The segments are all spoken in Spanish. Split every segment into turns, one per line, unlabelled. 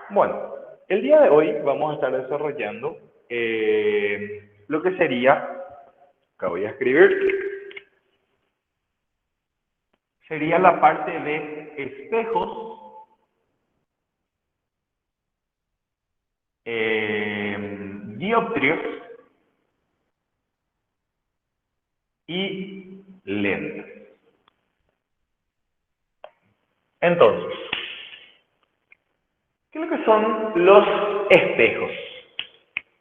Bueno, el día de hoy vamos a estar desarrollando lo que sería, acá voy a escribir, sería la parte de espejos, dioptrios y lentes. Entonces, ¿qué es lo que son los espejos?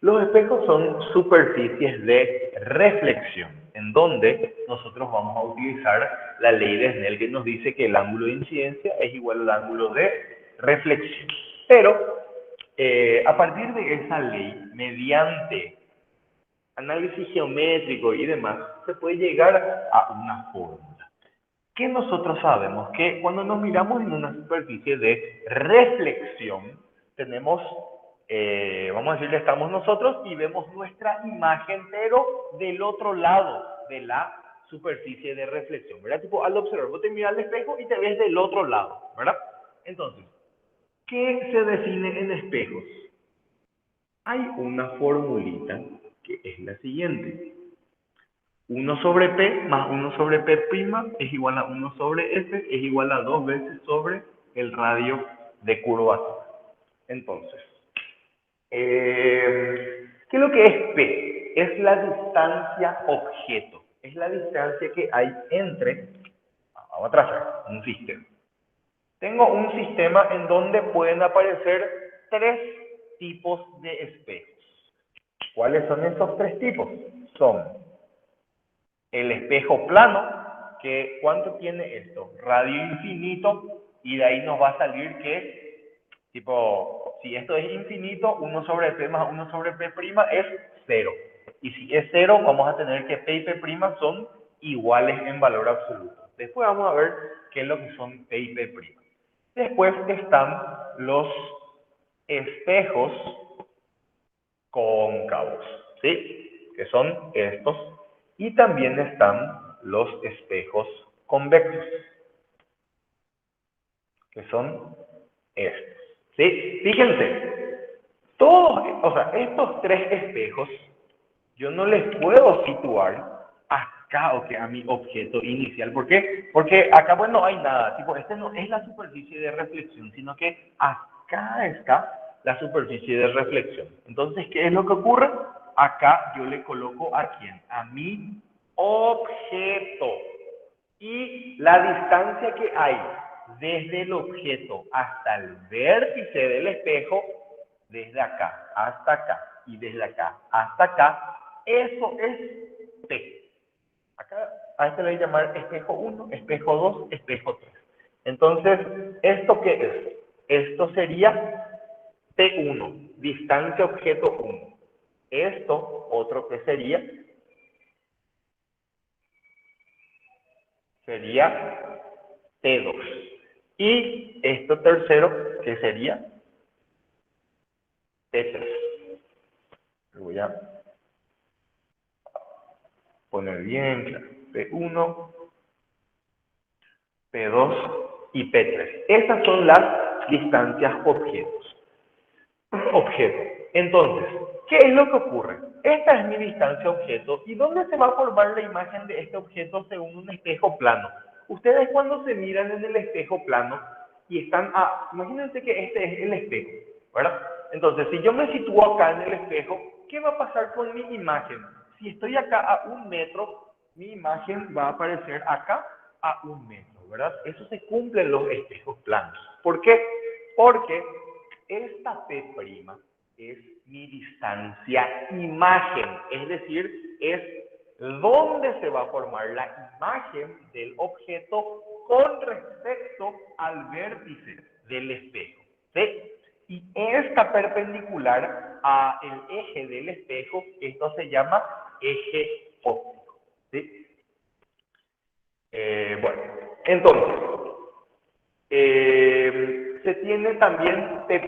Los espejos son superficies de reflexión, en donde nosotros vamos a utilizar la ley de Snell que nos dice que el ángulo de incidencia es igual al ángulo de reflexión. Pero a partir de esa ley, mediante análisis geométrico y demás, se puede llegar a una fórmula. Que nosotros sabemos que cuando nos miramos en una superficie de reflexión, tenemos, vamos a decir que estamos nosotros y vemos nuestra imagen, pero del otro lado de la superficie de reflexión, ¿verdad? Tipo, al observar, vos te miras al espejo y te ves del otro lado, ¿verdad? Entonces, ¿qué se define en espejos? Hay una formulita que es la siguiente. 1/P más 1/P' es igual a 1/F, es igual a 2 veces sobre el radio de curvatura. Entonces, ¿qué es lo que es P? Es la distancia objeto. Es la distancia que hay entre, vamos a trazar, un sistema. Tengo un sistema en donde pueden aparecer tres tipos de espejos. ¿Cuáles son esos tres tipos? Son el espejo plano, que ¿cuánto tiene esto? Radio infinito, y de ahí nos va a salir que, tipo, si esto es infinito, 1/P más 1/P' es 0. Y si es 0, vamos a tener que P y P' son iguales en valor absoluto. Después vamos a ver qué es lo que son P y P'. Después están los espejos cóncavos, ¿sí? Que son estos. Y también están los espejos convexos, que son estos, ¿sí? Fíjense, todos, o sea, estos tres espejos, yo no les puedo situar acá, o que a mi objeto inicial. ¿Por qué? Porque acá pues no hay nada, tipo, este no es la superficie de reflexión, sino que acá está la superficie de reflexión. Entonces, ¿qué es lo que ocurre? Acá yo le coloco a quién, a mi objeto. Y la distancia que hay desde el objeto hasta el vértice del espejo, desde acá hasta acá y desde acá hasta acá, eso es P. Acá a este le voy a llamar espejo 1, espejo 2, espejo 3. Entonces, ¿esto qué es? Esto sería P1, distancia objeto 1. Esto, otro que sería T2. Y esto tercero, que sería T3. Lo voy a poner bien claro. P1, P2 y P3. Esas son las distancias objetos. Objeto. Entonces, ¿qué es lo que ocurre? Esta es mi distancia objeto. ¿Y dónde se va a formar la imagen de este objeto según un espejo plano? Ustedes cuando se miran en el espejo plano y están imagínense que este es el espejo, ¿verdad? Entonces, si yo me sitúo acá en el espejo, ¿qué va a pasar con mi imagen? Si estoy acá a 1 metro, mi imagen va a aparecer acá a 1 metro, ¿verdad? Eso se cumple en los espejos planos. ¿Por qué? Porque esta P' es mi distancia imagen, es decir, es donde se va a formar la imagen del objeto con respecto al vértice del espejo, ¿sí? Y esta perpendicular al eje del espejo, esto se llama eje óptico, ¿sí? Bueno, entonces, se tiene también P',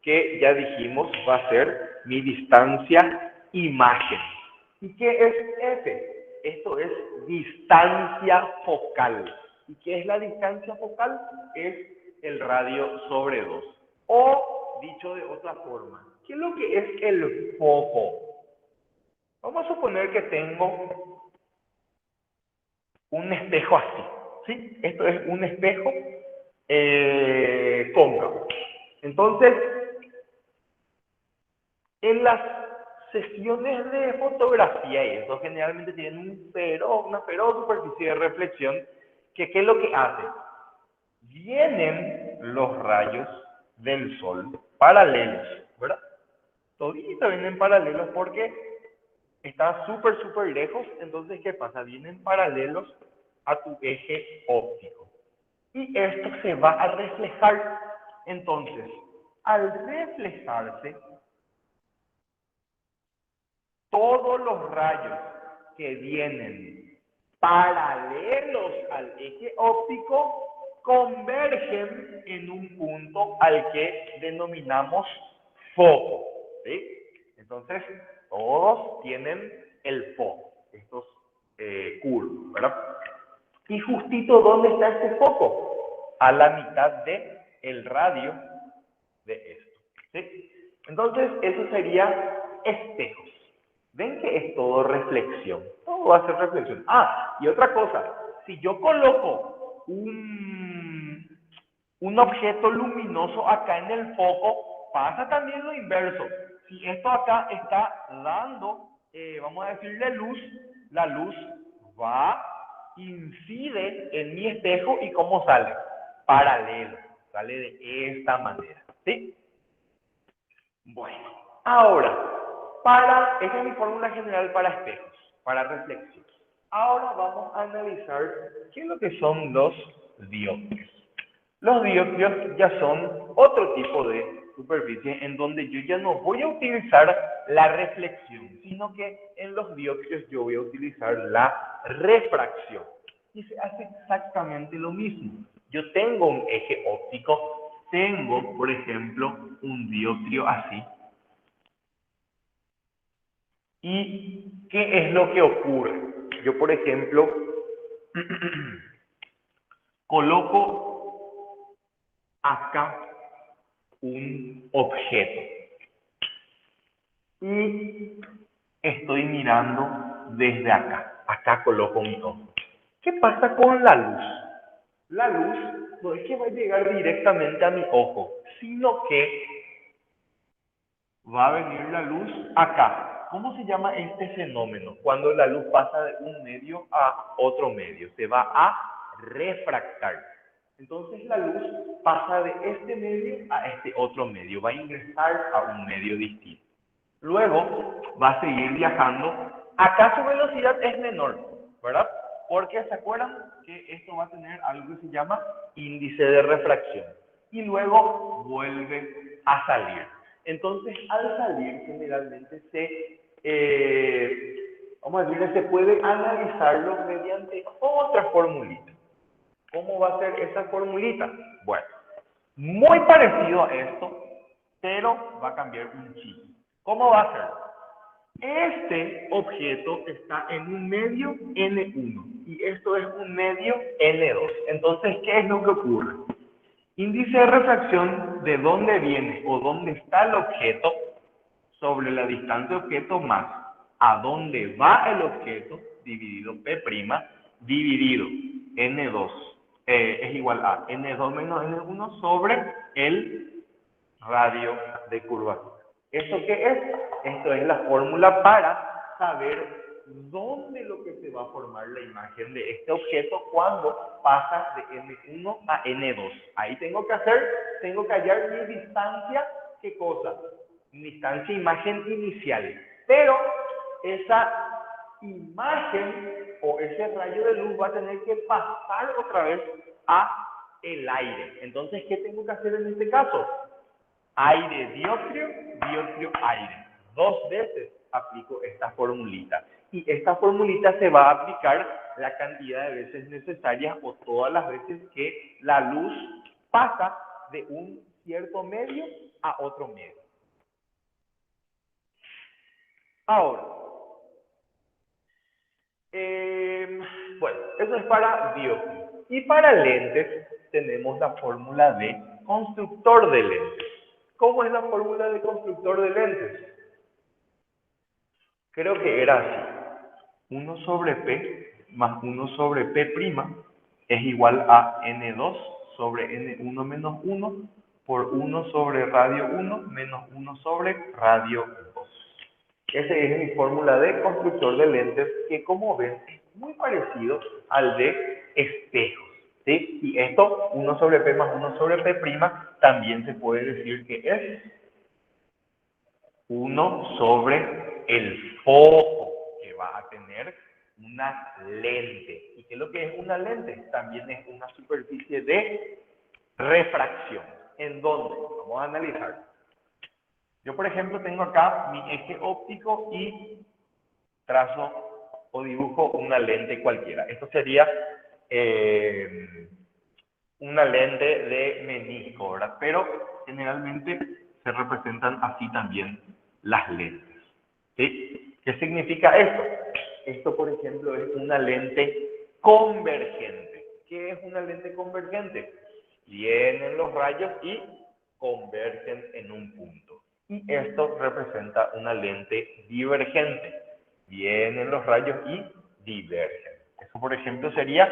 que ya dijimos va a ser mi distancia imagen. ¿Y qué es F? Esto es distancia focal. ¿Y qué es la distancia focal? Es el radio sobre 2. O, dicho de otra forma, ¿qué es lo que es el foco? Vamos a suponer que tengo un espejo así, ¿sí? Esto es un espejo cóncavo. Entonces, en las sesiones de fotografía y eso generalmente tienen una feroz superficie de reflexión que ¿qué es lo que hace? Vienen los rayos del sol paralelos, ¿verdad? Toditos vienen paralelos porque está súper lejos, entonces ¿qué pasa? Vienen paralelos a tu eje óptico. Y esto se va a reflejar. Entonces, al reflejarse, todos los rayos que vienen paralelos al eje óptico convergen en un punto al que denominamos foco, ¿sí? Entonces, todos tienen el foco, estos curvos, ¿verdad? Y justito, ¿dónde está este foco? A la mitad de el radio de esto, ¿sí? Entonces, eso sería espejos. ¿Ven que es todo reflexión? Todo va a ser reflexión. Ah, y otra cosa, si yo coloco un objeto luminoso acá en el foco, pasa también lo inverso. Si esto acá está dando, vamos a decirle luz, la luz va, incide en mi espejo y ¿cómo sale? Paralelo, sale de esta manera, ¿sí? Bueno, ahora, esta es mi fórmula general para espejos, para reflexión. Ahora vamos a analizar qué es lo que son los dioptrios. Los dioptrios ya son otro tipo de superficie en donde yo ya no voy a utilizar la reflexión, sino que en los dioptrios yo voy a utilizar la refracción. Y se hace exactamente lo mismo. Yo tengo un eje óptico, tengo, por ejemplo, un dioptrio así. ¿Y qué es lo que ocurre? Yo, por ejemplo, coloco acá un objeto y estoy mirando desde acá. Acá coloco mi ojo. ¿Qué pasa con la luz? La luz no es que va a llegar directamente a mi ojo, sino que va a venir la luz acá. ¿Cómo se llama este fenómeno? Cuando la luz pasa de un medio a otro medio, se va a refractar. Entonces la luz pasa de este medio a este otro medio, va a ingresar a un medio distinto. Luego va a seguir viajando. Acá su velocidad es menor, ¿verdad? Porque se acuerdan que esto va a tener algo que se llama índice de refracción. Y luego vuelve a salir. Entonces, al salir, generalmente vamos a decirle, se puede analizarlo mediante otra formulita. ¿Cómo va a ser esa formulita? Bueno, muy parecido a esto, pero va a cambiar un chip. ¿Cómo va a ser? Este objeto está en un medio N1 y esto es un medio N2. Entonces, ¿qué es lo que ocurre? Índice de refracción de dónde viene o dónde está el objeto sobre la distancia objeto más a dónde va el objeto dividido P' dividido N2 es igual a N2 menos N1 sobre el radio de curvatura. ¿Esto qué es? Esto es la fórmula para saber dónde lo que se va a formar la imagen de este objeto cuando pasa de N1 a N2. Ahí tengo que hallar mi distancia, ¿qué cosa? Mi distancia imagen inicial. Pero esa imagen o ese rayo de luz va a tener que pasar otra vez a el aire. Entonces, ¿qué tengo que hacer en este caso? Aire, dioptrio, dioptrio, aire. 2 veces aplico esta formulita. Y esta formulita se va a aplicar la cantidad de veces necesarias o todas las veces que la luz pasa de un cierto medio a otro medio. Ahora, bueno, eso es para dioptrio. Y para lentes tenemos la fórmula de constructor de lentes. ¿Cómo es la fórmula de constructor de lentes? Creo que era así. 1 sobre P más 1 sobre P' es igual a N2 sobre N1 menos 1 por 1 sobre radio 1 menos 1 sobre radio 2. Esa es mi fórmula de constructor de lentes que, como ven, es muy parecido al de espejos, ¿sí? Y esto, 1 sobre P más 1 sobre P', también se puede decir que es 1 sobre el foco que va a tener una lente. ¿Y qué es lo que es una lente? También es una superficie de refracción. ¿En dónde? Vamos a analizar. Yo, por ejemplo, tengo acá mi eje óptico y trazo o dibujo una lente cualquiera. Esto sería una lente de menisco, ¿verdad? Pero generalmente se representan así también las lentes, ¿sí? ¿Qué significa esto? Esto, por ejemplo, es una lente convergente. ¿Qué es una lente convergente? Vienen los rayos y convergen en un punto. Y esto representa una lente divergente. Vienen los rayos y divergen. Eso, por ejemplo, serían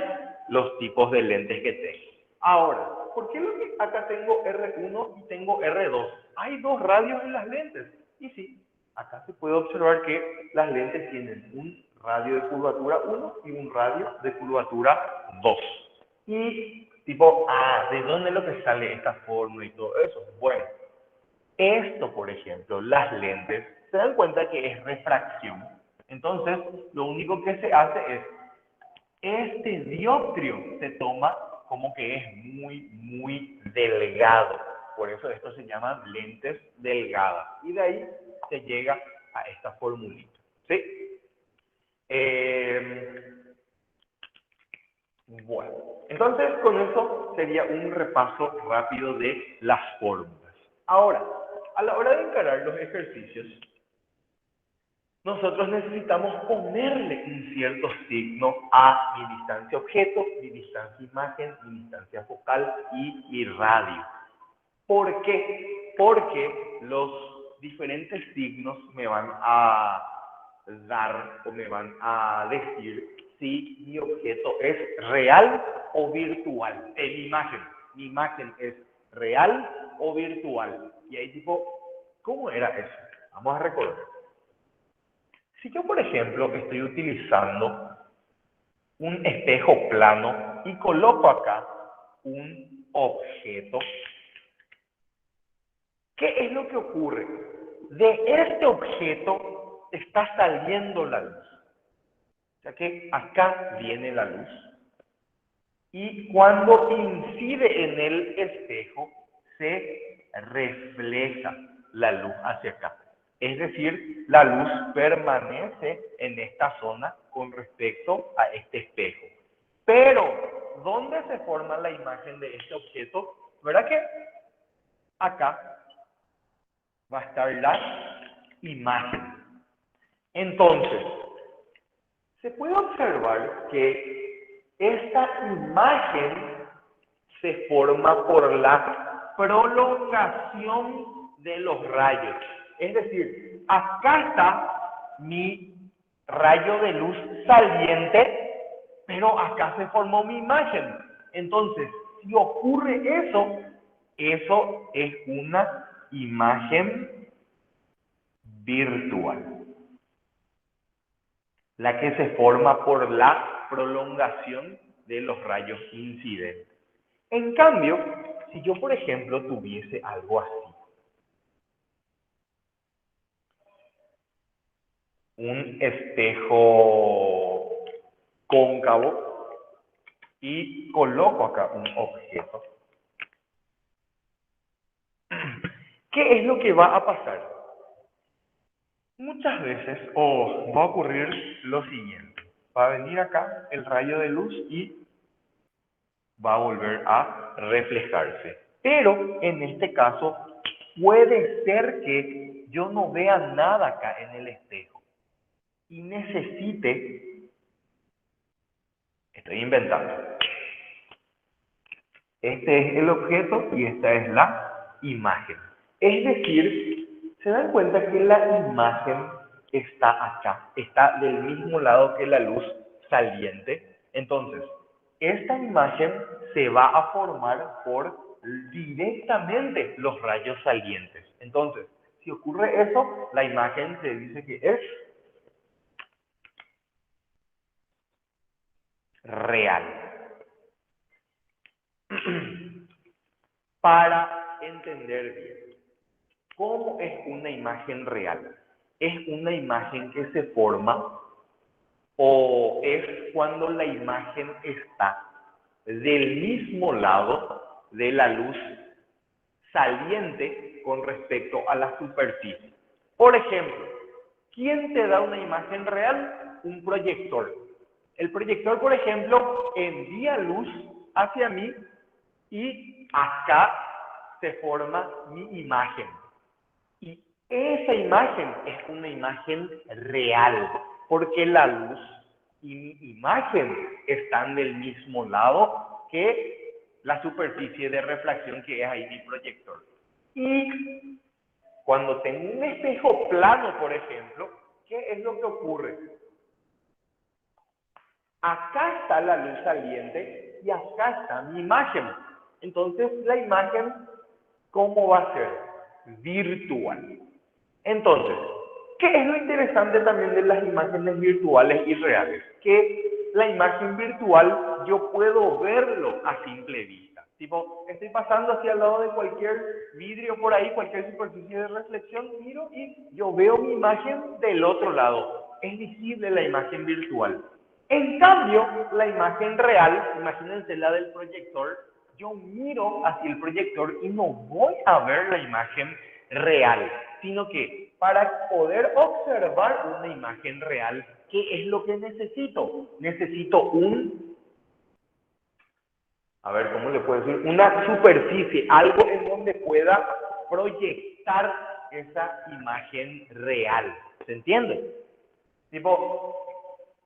los tipos de lentes que tengo. Ahora, ¿por qué lo que acá tengo R1 y tengo R2? Hay dos radios en las lentes. Y sí, acá se puede observar que las lentes tienen un radio de curvatura 1 y un radio de curvatura 2. Y tipo, ¿de dónde es lo que sale esta fórmula y todo eso? Bueno, esto, por ejemplo, las lentes, se dan cuenta que es refracción. Entonces, lo único que se hace es, este dioptrio se toma como que es muy delgado. Por eso esto se llaman lentes delgadas. Y de ahí se llega a esta formulita. ¿Sí? Bueno, entonces con eso sería un repaso rápido de las fórmulas. Ahora, a la hora de encarar los ejercicios, nosotros necesitamos ponerle un cierto signo a mi distancia objeto, mi distancia imagen, mi distancia focal y mi radio. ¿Por qué? Porque los diferentes signos me van a dar o me van a decir si mi objeto es real o virtual. Mi imagen es real o virtual. Y ahí tipo, ¿cómo era eso? Vamos a recordar. Si yo, por ejemplo, estoy utilizando un espejo plano y coloco acá un objeto, ¿qué es lo que ocurre? De este objeto está saliendo la luz. O sea que acá viene la luz. Y cuando incide en el espejo, se refleja la luz hacia acá. Es decir, la luz permanece en esta zona con respecto a este espejo. Pero, ¿dónde se forma la imagen de este objeto? ¿Verdad que acá va a estar la imagen? Entonces, se puede observar que esta imagen se forma por la prolongación de los rayos. Es decir, acá está mi rayo de luz saliente, pero acá se formó mi imagen. Entonces, si ocurre eso, eso es una imagen virtual, la que se forma por la prolongación de los rayos incidentes. En cambio, si yo, por ejemplo, tuviese algo así, un espejo cóncavo y coloco acá un objeto, ¿qué es lo que va a pasar? Muchas veces va a ocurrir lo siguiente. Va a venir acá el rayo de luz y va a volver a reflejarse. Pero en este caso puede ser que yo no vea nada acá en el espejo y necesite, estoy inventando, este es el objeto y esta es la imagen. Es decir, se dan cuenta que la imagen está acá, está del mismo lado que la luz saliente. Entonces, esta imagen se va a formar por directamente los rayos salientes. Entonces, si ocurre eso, la imagen se dice que es real. Para entender bien, ¿cómo es una imagen real? ¿Es una imagen que se forma o es cuando la imagen está del mismo lado de la luz saliente con respecto a la superficie? Por ejemplo, ¿quién te da una imagen real? Un proyector. El proyector, por ejemplo, envía luz hacia mí y acá se forma mi imagen. Y esa imagen es una imagen real, porque la luz y mi imagen están del mismo lado que la superficie de refracción que es ahí mi proyector. Y cuando tengo un espejo plano, por ejemplo, ¿qué es lo que ocurre? Acá está la luz saliente y acá está mi imagen. Entonces, la imagen, ¿cómo va a ser? Virtual. Entonces, ¿qué es lo interesante también de las imágenes virtuales y reales? Que la imagen virtual yo puedo verlo a simple vista. Tipo, estoy pasando hacia el lado de cualquier vidrio por ahí, cualquier superficie de reflexión, miro y yo veo mi imagen del otro lado. Es visible la imagen virtual. En cambio, la imagen real, imagínense la del proyector, yo miro hacia el proyector y no voy a ver la imagen real, sino que para poder observar una imagen real, ¿qué es lo que necesito? Necesito a ver, ¿cómo le puedo decir? Una superficie, algo en donde pueda proyectar esa imagen real. ¿Se entiende? Tipo,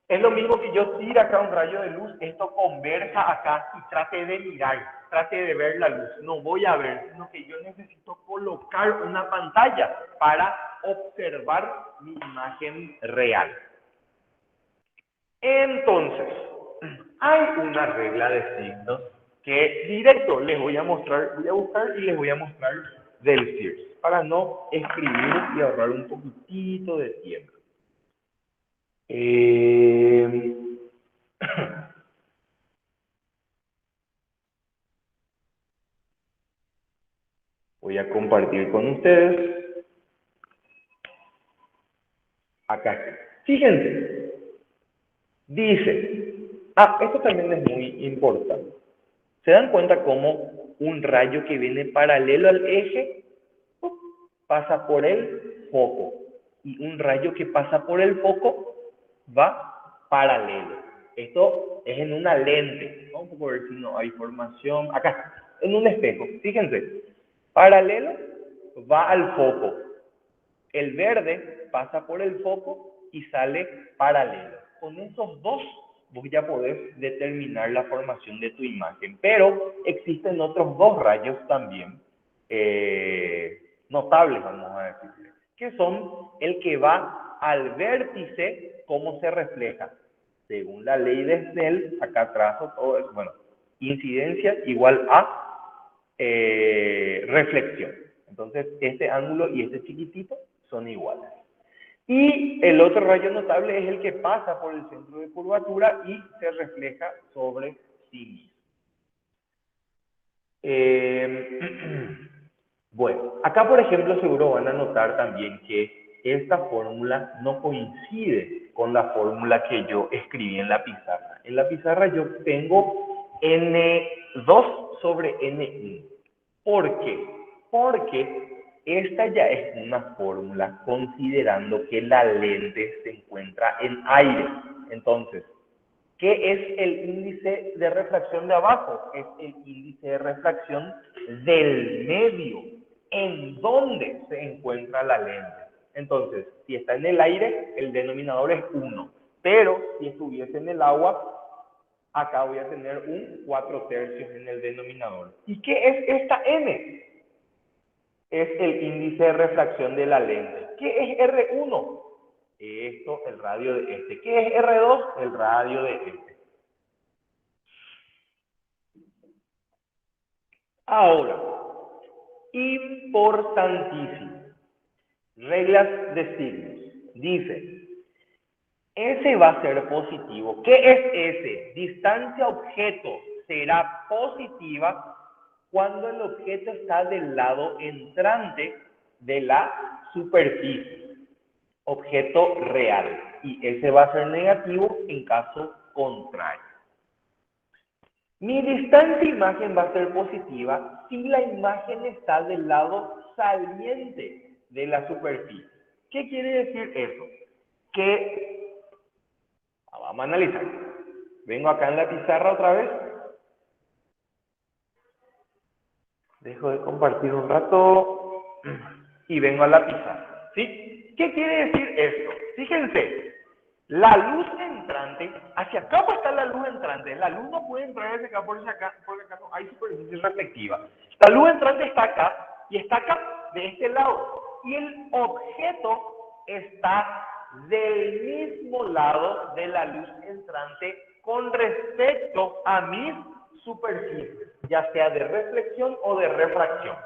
es lo mismo que yo tire acá un rayo de luz, esto converja acá y trate de mirar, trate de ver la luz. No voy a ver, sino que yo necesito colocar una pantalla para observar mi imagen real. Entonces, hay una regla de signos que directo les voy a mostrar, voy a buscar y les voy a mostrar del Sears, para no escribir y ahorrar un poquitito de tiempo. Voy a compartir con ustedes. Acá está. Fíjense. Dice. Esto también es muy importante. ¿Se dan cuenta cómo un rayo que viene paralelo al eje pasa por el foco? Y un rayo que pasa por el foco va paralelo. Esto es en una lente. Vamos a ver si no hay formación. Acá, en un espejo. Fíjense. Paralelo va al foco. El verde pasa por el foco y sale paralelo. Con esos dos vos ya podés determinar la formación de tu imagen. Pero existen otros dos rayos también notables, vamos a decirle, que son el que va al vértice, cómo se refleja. Según la ley de Snell, acá trazo todo eso. Bueno, incidencia igual a reflexión. Entonces, este ángulo y este chiquitito son iguales. Y el otro rayo notable es el que pasa por el centro de curvatura y se refleja sobre sí mismo. Bueno, acá por ejemplo seguro van a notar también que esta fórmula no coincide con la fórmula que yo escribí en la pizarra. En la pizarra yo tengo N2 sobre N1. ¿Por qué? Porque esta ya es una fórmula considerando que la lente se encuentra en aire. Entonces, ¿qué es el índice de refracción de abajo? Es el índice de refracción del medio, en donde se encuentra la lente. Entonces, si está en el aire, el denominador es 1. Pero si estuviese en el agua, acá voy a tener un 4/3 en el denominador. ¿Y qué es esta n? es el índice de refracción de la lente. ¿Qué es R1? Esto, el radio de este. ¿Qué es R2? El radio de este. Ahora, importantísimo. Reglas de signos. Dice, S va a ser positivo. ¿Qué es S? Distancia objeto será positiva cuando el objeto está del lado entrante de la superficie. Objeto real. Y S va a ser negativo en caso contrario. Mi distancia imagen va a ser positiva si la imagen está del lado saliente de la superficie. ¿Qué quiere decir eso? Que vamos a analizar. Vengo acá en la pizarra otra vez. Dejo de compartir un rato y vengo a la pizarra. ¿Sí? ¿Qué quiere decir esto? Fíjense, la luz entrante, hacia acá va a estar la luz entrante. La luz no puede entrar hacia acá porque acá no hay superficie reflectiva. La luz entrante está acá y está acá, de este lado. Y el objeto está del mismo lado de la luz entrante con respecto a mis superficies, ya sea de reflexión o de refracción.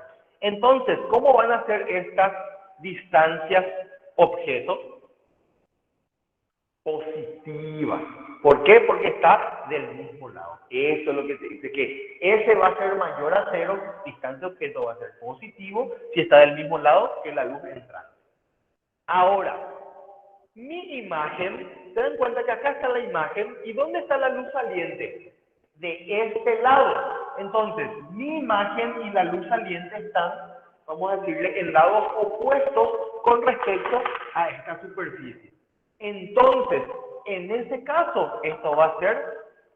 Entonces, ¿cómo van a ser estas distancias objeto? Positiva. ¿Por qué? Porque está del mismo lado. Eso es lo que te dice, que S va a ser mayor a 0, distancia objeto va a ser positivo si está del mismo lado que la luz entrante. Ahora, mi imagen, se dan cuenta que acá está la imagen, ¿y dónde está la luz saliente? De este lado. Entonces, mi imagen y la luz saliente están, vamos a decirle, en lados opuestos con respecto a esta superficie. Entonces, en ese caso, esto va a ser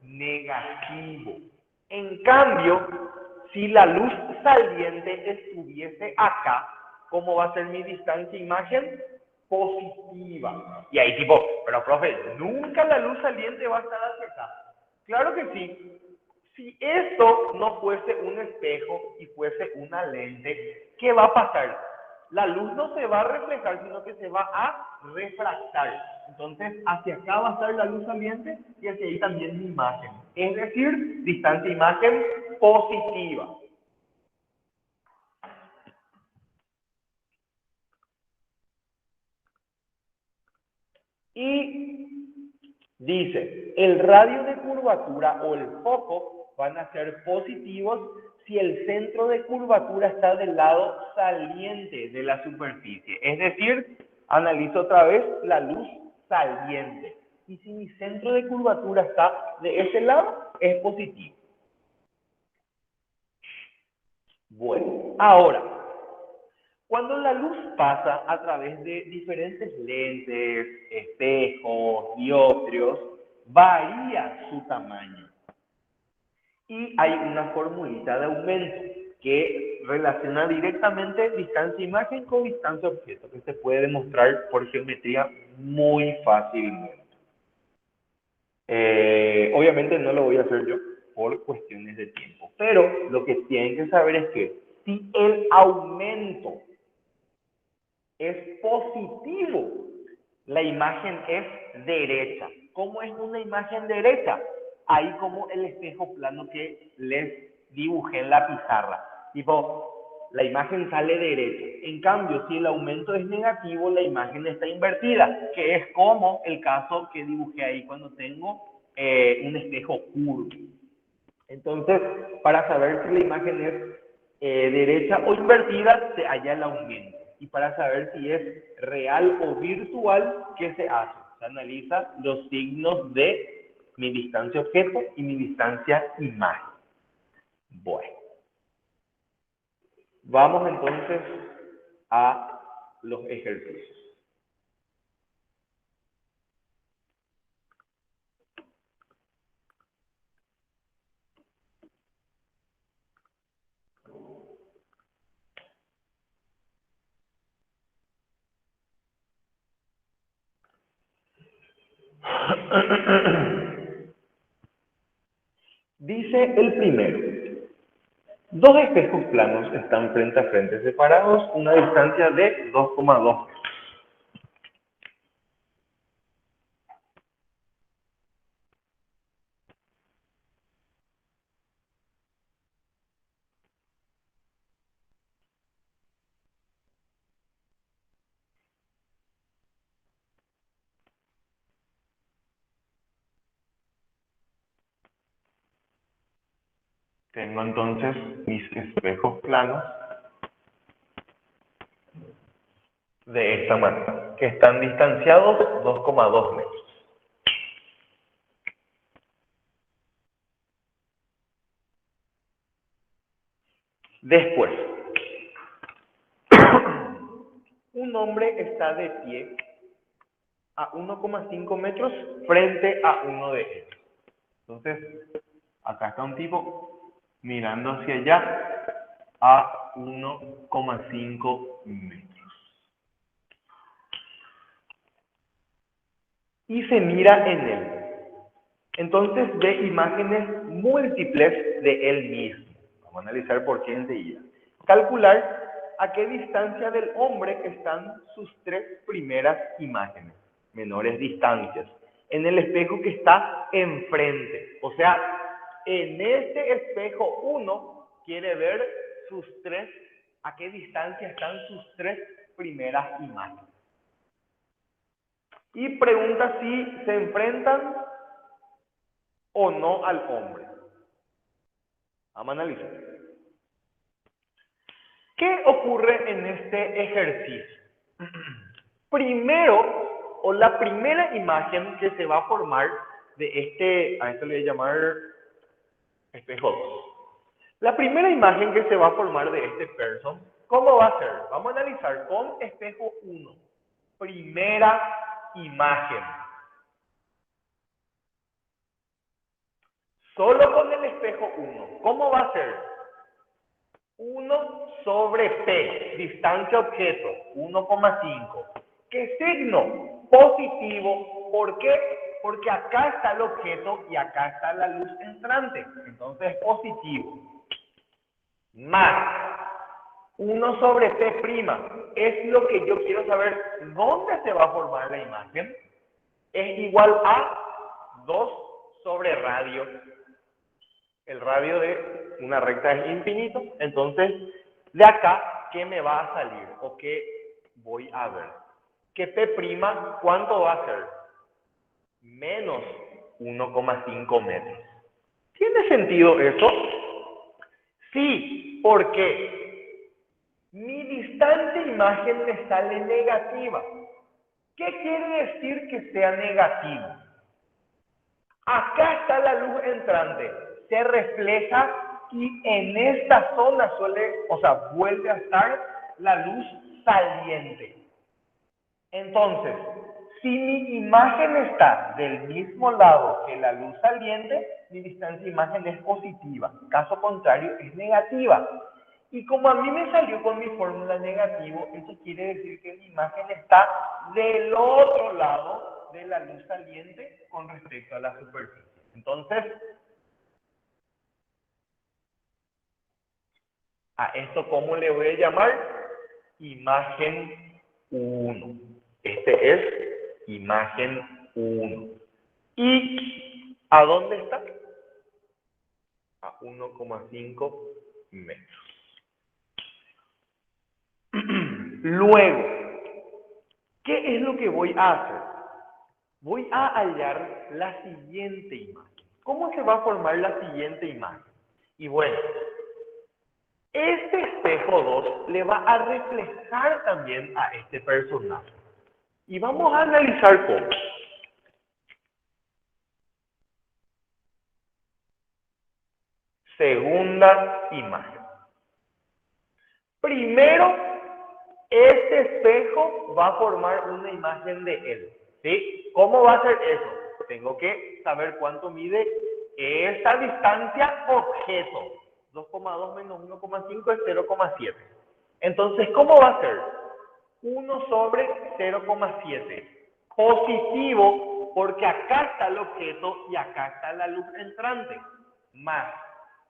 negativo. En cambio, si la luz saliente estuviese acá, ¿cómo va a ser mi distancia imagen? Positiva. Y ahí tipo, pero profe, nunca la luz saliente va a estar hacia acá. Claro que sí. Si esto no fuese un espejo y fuese una lente, ¿qué va a pasar? La luz no se va a reflejar, sino que se va a refractar. Entonces, hacia acá va a estar la luz saliente y hacia ahí también mi imagen. Es decir, distancia imagen positiva. Y dice, el radio de curvatura o el foco van a ser positivos si el centro de curvatura está del lado saliente de la superficie. Es decir, analizo otra vez la luz saliente. Y si mi centro de curvatura está de ese lado, es positivo. Bueno, ahora, cuando la luz pasa a través de diferentes lentes, espejos, dioptrios, varía su tamaño. Y hay una formulita de aumento que relaciona directamente distancia imagen con distancia objeto, que se puede demostrar por geometría muy fácilmente. Obviamente no lo voy a hacer yo por cuestiones de tiempo, pero lo que tienen que saber es que si el aumento es positivo, la imagen es derecha. ¿Cómo es una imagen derecha? Ahí como el espejo plano que les dibujé en la pizarra. Tipo, la imagen sale derecha. En cambio, si el aumento es negativo, la imagen está invertida, que es como el caso que dibujé ahí cuando tengo un espejo curvo. Entonces, para saber si la imagen es derecha o invertida, se halla el aumento. Y para saber si es real o virtual, ¿qué se hace? Se analiza los signos de mi distancia objeto y mi distancia imagen. Bueno, vamos entonces a los ejercicios. Dice el primero, Dos espejos planos están frente a frente, separados una distancia de 2,2 metros. Tengo entonces mis espejos planos de esta manera, que están distanciados 2,2 metros. Después, un hombre está de pie a 1,5 metros frente a uno de ellos. Entonces, acá está un tipo mirando hacia allá a 1,5 metros. Y se mira en él. Entonces ve imágenes múltiples de él mismo. Vamos a analizar por qué enseguida. Calcular a qué distancia del hombre están sus tres primeras imágenes, menores distancias, en el espejo que está enfrente. O sea, en este espejo 1 quiere ver a qué distancia están sus tres primeras imágenes. Y pregunta si se enfrentan o no al hombre. Vamos a analizar. ¿Qué ocurre en este ejercicio? Primero, o la primera imagen que se va a formar de a esto le voy a llamar espejo 2. La primera imagen que se va a formar de este person, ¿cómo va a ser? Vamos a analizar con espejo 1. Primera imagen. Solo con el espejo 1. ¿Cómo va a ser? 1 sobre P, distancia objeto, 1,5. ¿Qué signo? Positivo. ¿Por qué? Porque acá está el objeto y acá está la luz entrante. Entonces, positivo. Más 1 sobre P'. Es lo que yo quiero saber. ¿Dónde se va a formar la imagen? Es igual a 2 sobre radio. El radio de una recta es infinito, entonces de acá, ¿qué me va a salir? ¿O qué voy a ver? Que P', ¿cuánto va a ser? Menos 1,5 metros. ¿Tiene sentido eso? Sí, ¿por qué? Mi distante imagen me sale negativa. ¿Qué quiere decir que sea negativo? Acá está la luz entrante, se refleja y en esta zona vuelve a estar la luz saliente. Entonces, si mi imagen está del mismo lado que la luz saliente, mi distancia de imagen es positiva. Caso contrario, es negativa. Y como a mí me salió con mi fórmula negativo, eso quiere decir que mi imagen está del otro lado de la luz saliente con respecto a la superficie. Entonces, a esto, ¿cómo le voy a llamar? Imagen 1. Este es imagen 1. ¿Y a dónde está? A 1,5 metros. Luego, ¿qué es lo que voy a hacer? Voy a hallar la siguiente imagen. ¿Cómo se va a formar la siguiente imagen? Y bueno, este espejo 2 le va a reflejar también a este personaje. Y vamos a analizar cómo. Segunda imagen. Primero, este espejo va a formar una imagen de él. ¿Sí? ¿Cómo va a ser eso? Tengo que saber cuánto mide esa distancia objeto. 2,2 menos 1,5 es 0,7. Entonces, ¿cómo va a ser? 1 sobre 0,7. Positivo, porque acá está el objeto y acá está la luz entrante. Más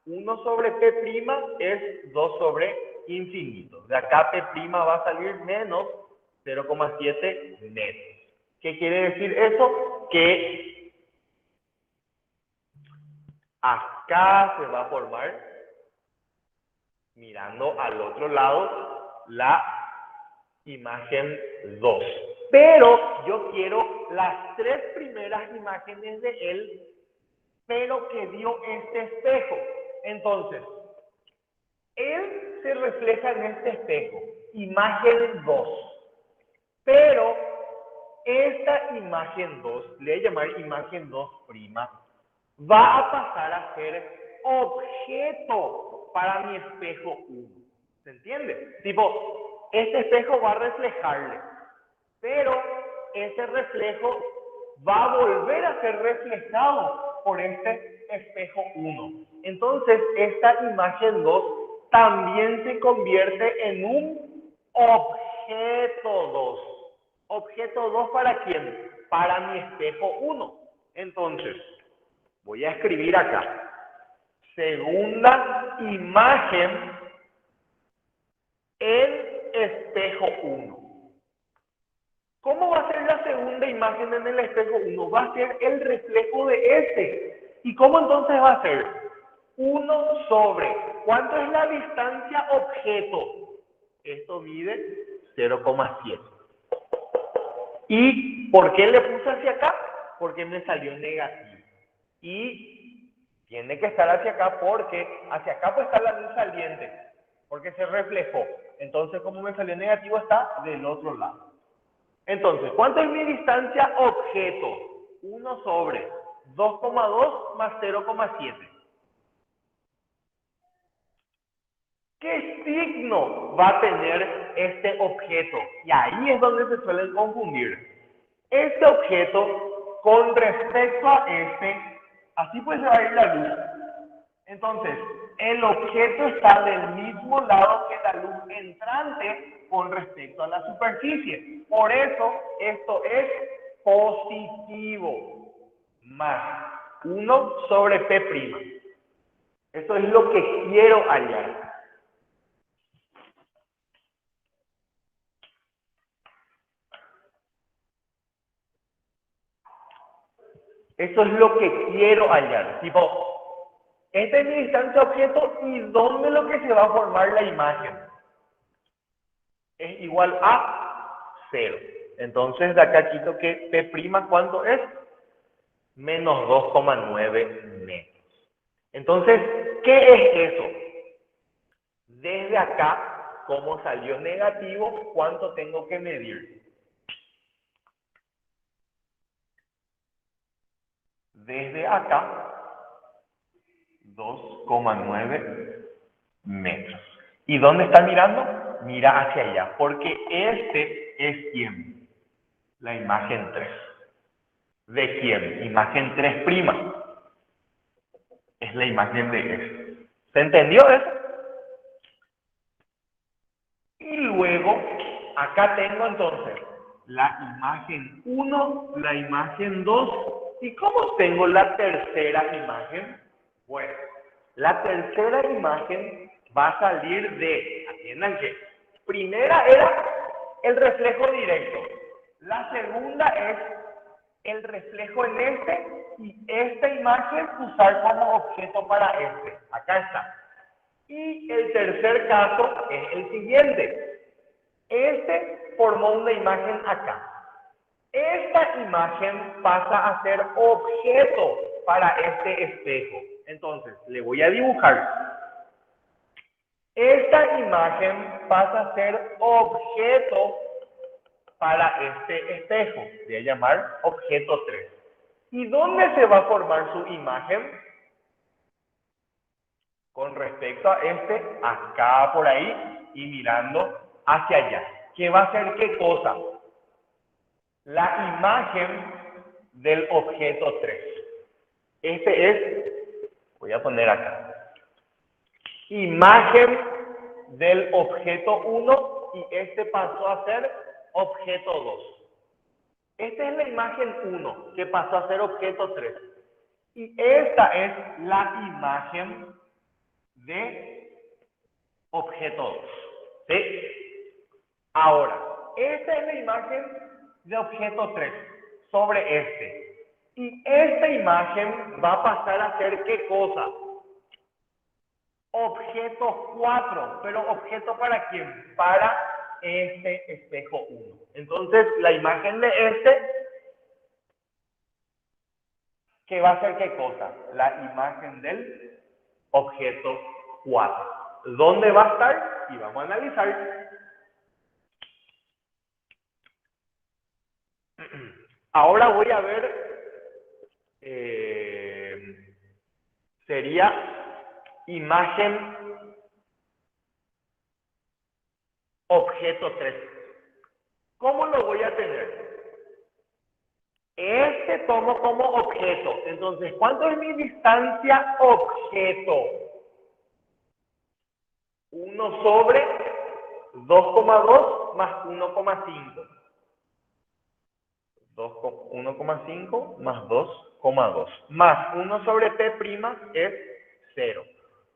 1 sobre P' es 2 sobre infinito. De acá P' va a salir menos 0,7 metros. ¿Qué quiere decir eso? Que acá se va a formar, mirando al otro lado, la imagen 2. Pero yo quiero las 3 primeras imágenes de él, pero que dio este espejo. Entonces, él se refleja en este espejo, imagen 2. Pero esta imagen 2, le voy a llamar imagen 2', va a pasar a ser objeto para mi espejo 1. ¿Se entiende? Tipo, este espejo va a reflejarle, pero ese reflejo va a volver a ser reflejado por este espejo 1. Entonces, esta imagen 2 también se convierte en un objeto 2. ¿Objeto 2 para quién? Para mi espejo 1. Entonces, voy a escribir acá. Segunda imagen en espejo 1. ¿Cómo va a ser la segunda imagen en el espejo 1? Va a ser el reflejo de este. ¿Y cómo entonces va a ser? 1 sobre, ¿cuánto es la distancia objeto? Esto mide 0,7. ¿Y por qué le puse hacia acá? Porque me salió negativo. Y tiene que estar hacia acá porque hacia acá pues está la luz saliente, porque se reflejó. Entonces, como me salió negativo, está del otro lado. Entonces, ¿cuánto es mi distancia objeto? 1 sobre 2,2 más 0,7. ¿Qué signo va a tener este objeto? Y ahí es donde se suelen confundir. Este objeto con respecto a este, así pues se va a ir la luz. Entonces, el objeto está del mismo lado que la luz entrante con respecto a la superficie. Por eso, esto es positivo. Más 1 sobre P'. Eso es lo que quiero hallar. Eso es lo que quiero hallar. Tipo, esta es mi distancia objeto y ¿dónde es lo que se va a formar la imagen? Es igual a 0. Entonces, de acá quito que P', ¿cuánto es? Menos 2,9 metros. Entonces, ¿qué es eso? Desde acá, como salió negativo, ¿cuánto tengo que medir? Desde acá, 2,9 metros. ¿Y dónde está mirando? Mira hacia allá, porque este es ¿quién? La imagen 3. ¿De quién? Imagen 3'. Es la imagen de este. ¿Se entendió eso? Y luego, acá tengo entonces la imagen 1, la imagen 2. ¿Y cómo tengo la tercera imagen? Bueno, la tercera imagen va a salir de, atiendan que, primera era el reflejo directo. La segunda es el reflejo en este y esta imagen usar como objeto para este. Acá está. Y el tercer caso es el siguiente. Este formó una imagen acá. Esta imagen pasa a ser objeto para este espejo. Entonces, le voy a dibujar. Esta imagen pasa a ser objeto para este espejo. Voy a llamar objeto 3. ¿Y dónde se va a formar su imagen? Con respecto a este, acá por ahí y mirando hacia allá. ¿Qué va a ser qué cosa? La imagen del objeto 3. Este es, voy a poner acá, imagen del objeto 1 y este pasó a ser objeto 2. Esta es la imagen 1 que pasó a ser objeto 3. Y esta es la imagen de objeto 2. ¿Sí? Ahora, esta es la imagen de objeto 3 sobre este. Y esta imagen va a pasar a ser ¿qué cosa? Objeto 4. ¿Pero objeto para quién? Para este espejo 1. Entonces, la imagen de este, ¿qué va a ser qué cosa? La imagen del objeto 4. ¿Dónde va a estar? Y vamos a analizar. Ahora voy a ver, sería imagen objeto 3. ¿Cómo lo voy a tener? Este tomo como objeto. Entonces, ¿cuánto es mi distancia objeto? 1 sobre 2,2 más 1,5. 1,5 más 2,2. Más 1 sobre P' es 0.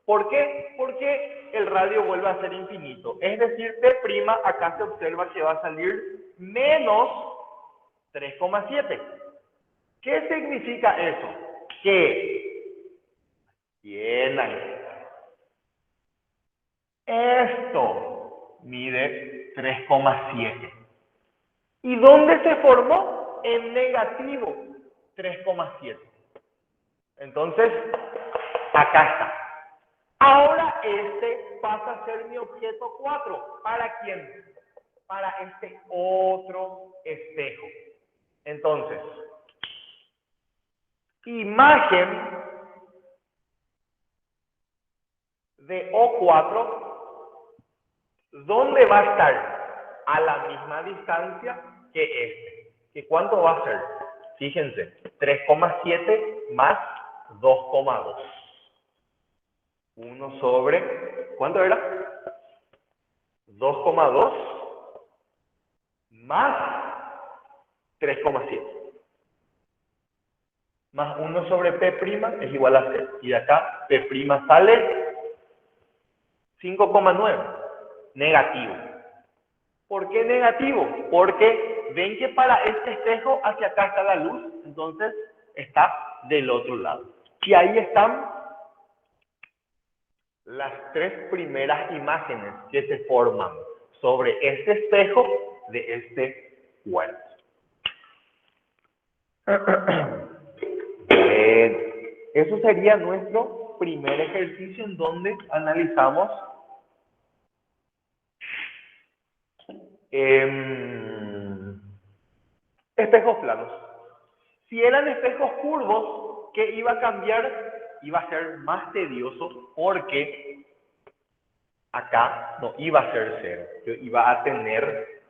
¿Por qué? Porque el radio vuelve a ser infinito. Es decir, P' acá se observa que va a salir menos 3,7. ¿Qué significa eso? Que, bien ahí, esto mide 3,7. ¿Y dónde se formó? En negativo, 3,7. Entonces, acá está. Ahora este pasa a ser mi objeto 4. ¿Para quién? Para este otro espejo. Entonces, imagen de O4, ¿dónde va a estar? A la misma distancia que este. ¿Que cuánto va a ser? Fíjense, 3,7 más 2,2. 1 sobre, ¿cuánto era? 2,2 más 3,7. Más 1 sobre P' es igual a 0. Y de acá P' sale 5,9. Negativo. ¿Por qué negativo? Porque ven que para este espejo hacia acá está la luz, entonces está del otro lado. Y ahí están las 3 primeras imágenes que se forman sobre este espejo de este cuerpo. Eso sería nuestro primer ejercicio en donde analizamos espejos planos. Si eran espejos curvos, ¿qué iba a cambiar? Iba a ser más tedioso porque acá no iba a ser 0. Yo iba a tener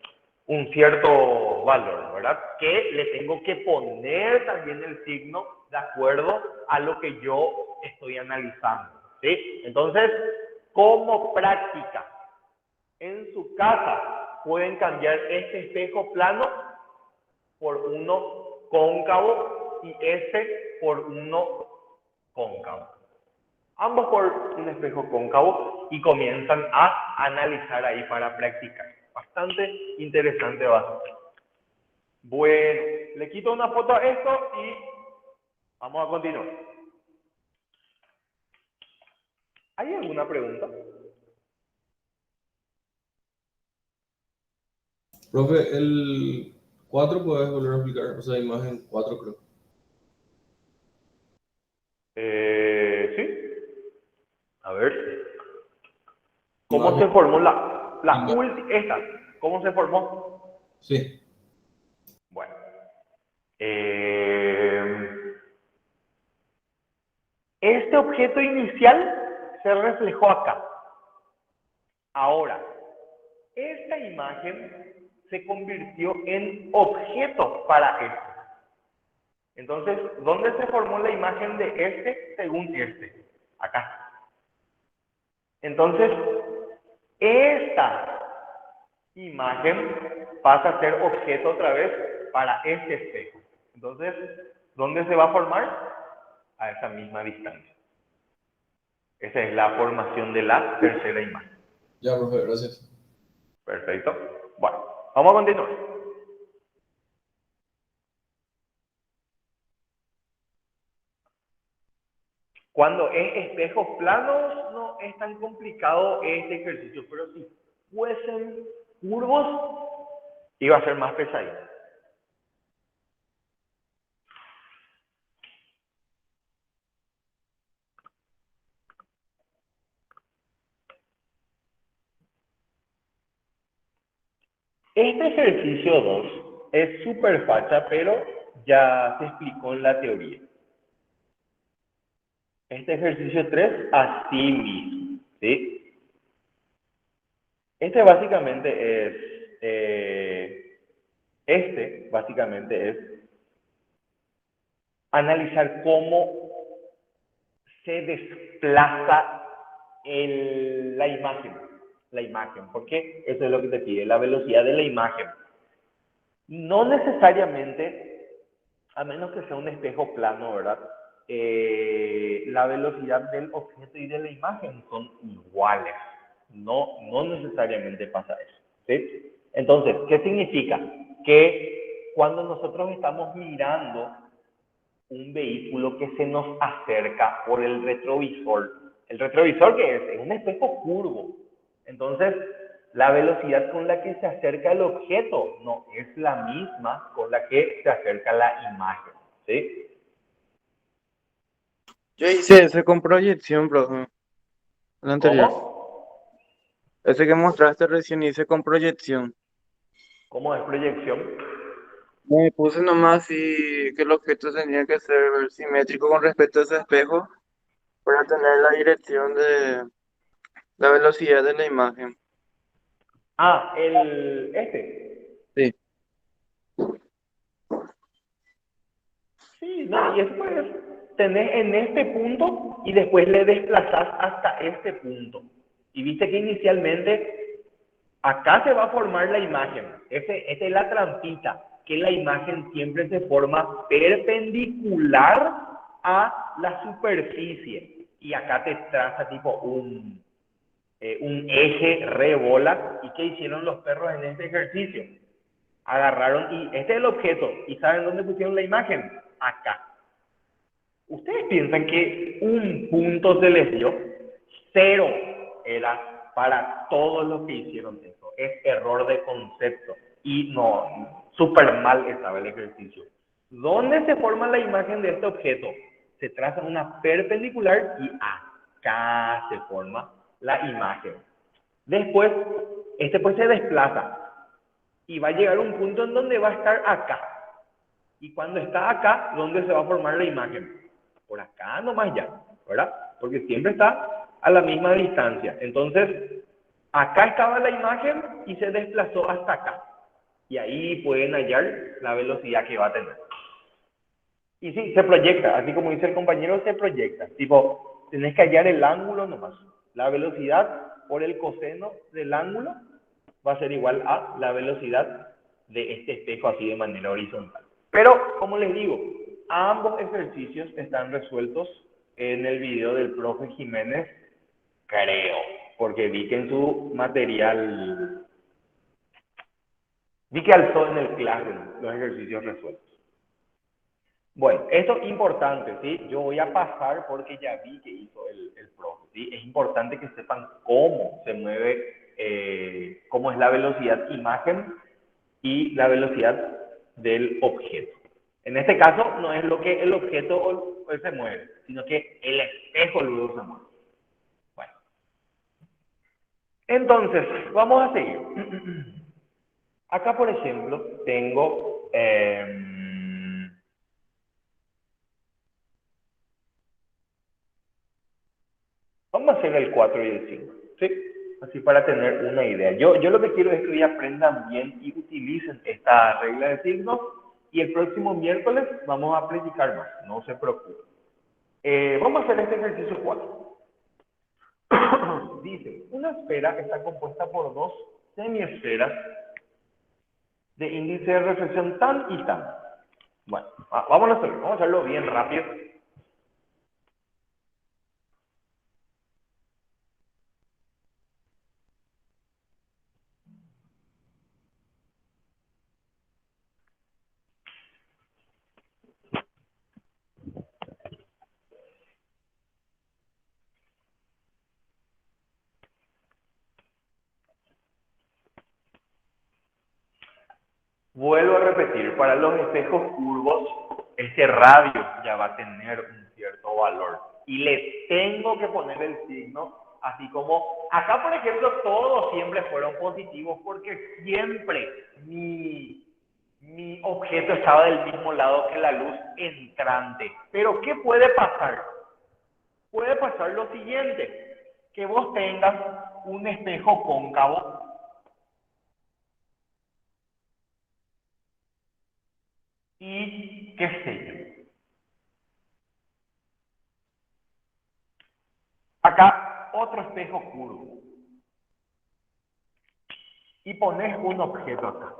un cierto valor, ¿verdad? Que le tengo que poner también el signo de acuerdo a lo que yo estoy analizando, ¿sí? Entonces, como práctica, en su casa pueden cambiar este espejo plano por uno cóncavo y este por uno cóncavo. Ambos por un espejo cóncavo y comienzan a analizar ahí para practicar. Bastante interesante va a ser. Bueno, le quito una foto a esto y vamos a continuar. ¿Hay alguna pregunta?
Profe, el 4 puedes volver a explicar, o sea, imagen 4 creo.
Sí. A ver. ¿Cómo
Imagen,
se formó la
imagen,
esta? ¿Cómo se formó?
sí.
Bueno. Este objeto inicial se reflejó acá. Ahora, esta imagen se convirtió en objeto para este. Entonces, ¿dónde se formó la imagen de este según este? Acá. Entonces, esta imagen pasa a ser objeto otra vez para este espejo. Entonces, ¿dónde se va a formar? A esa misma distancia. Esa es la formación de la tercera imagen.
Ya, profe, gracias.
Perfecto. Bueno, vamos a continuar. Cuando es espejos planos, no es tan complicado este ejercicio, pero si fuesen curvos, iba a ser más pesadito. Este ejercicio 2 es súper facha, pero ya se explicó en la teoría. Este ejercicio 3 así mismo, ¿sí? Este básicamente es analizar cómo se desplaza la imagen, porque eso es lo que te pide, la velocidad de la imagen. No necesariamente, a menos que sea un espejo plano, ¿verdad? La velocidad del objeto y de la imagen son iguales. No necesariamente pasa eso, ¿sí? Entonces, ¿qué significa? Que cuando nosotros estamos mirando un vehículo que se nos acerca por el retrovisor. ¿El retrovisor qué es? Es un espejo curvo. Entonces, la velocidad con la que se acerca el objeto no es la misma con la que se acerca la imagen, ¿sí?
Yo hice ese con proyección, profe, el anterior.
¿Cómo?
Ese que mostraste recién hice con proyección.
¿Cómo es proyección?
Me puse nomás así que el objeto tenía que ser simétrico con respecto a ese espejo para tener la dirección de la velocidad de la imagen.
Ah, este.
Sí.
Sí, no, y eso pues, tenés en este punto y después le desplazás hasta este punto. Y viste que inicialmente acá se va a formar la imagen. Esta es la trampita, que la imagen siempre se forma perpendicular a la superficie. Y acá te traza tipo un eje re bola. ¿Y qué hicieron los perros en este ejercicio? Agarraron y este es el objeto. ¿Y saben dónde pusieron la imagen? Acá. ¿Ustedes piensan que un punto se les dio? Cero era para todos los que hicieron eso. Es error de concepto. Y no, súper mal estaba el ejercicio. ¿Dónde se forma la imagen de este objeto? Se traza una perpendicular y acá se forma la imagen. Después, este pues se desplaza y va a llegar a un punto en donde va a estar acá. Y cuando está acá, ¿dónde se va a formar la imagen? Por acá nomás ya, ¿verdad? Porque siempre está a la misma distancia. Entonces, acá estaba la imagen y se desplazó hasta acá. Y ahí pueden hallar la velocidad que va a tener. Y sí, se proyecta, así como dice el compañero, se proyecta. Tipo, tenés que hallar el ángulo nomás. La velocidad por el coseno del ángulo va a ser igual a la velocidad de este espejo así de manera horizontal. Pero, como les digo, ambos ejercicios están resueltos en el video del profe Jiménez, creo, porque vi que en su material, vi que alzó en el Classroom los ejercicios resueltos. Bueno, esto es importante, ¿sí? Yo voy a pasar porque ya vi que hizo el profe, ¿sí? Es importante que sepan cómo se mueve, cómo es la velocidad imagen y la velocidad del objeto. En este caso, no es lo que el objeto se mueve, sino que el espejo luego se mueve. Bueno, entonces, vamos a seguir. Acá, por ejemplo, tengo... vamos a hacer el 4 y el 5, ¿sí? Así para tener una idea. Yo lo que quiero es que hoy aprendan bien y utilicen esta regla de signos y el próximo miércoles vamos a practicar más, no se preocupen. Vamos a hacer este ejercicio 4. Dice, una esfera está compuesta por dos semiesferas de índice de reflexión tan y tan. Bueno, vamos a hacerlo bien rápido. Vuelvo a repetir, para los espejos curvos, este radio ya va a tener un cierto valor. Y le tengo que poner el signo, así como acá, por ejemplo, todos siempre fueron positivos porque siempre mi objeto estaba del mismo lado que la luz entrante. Pero ¿qué puede pasar? Puede pasar lo siguiente, que vos tengas un espejo cóncavo y qué sé yo. Acá otro espejo curvo. Y pones un objeto acá,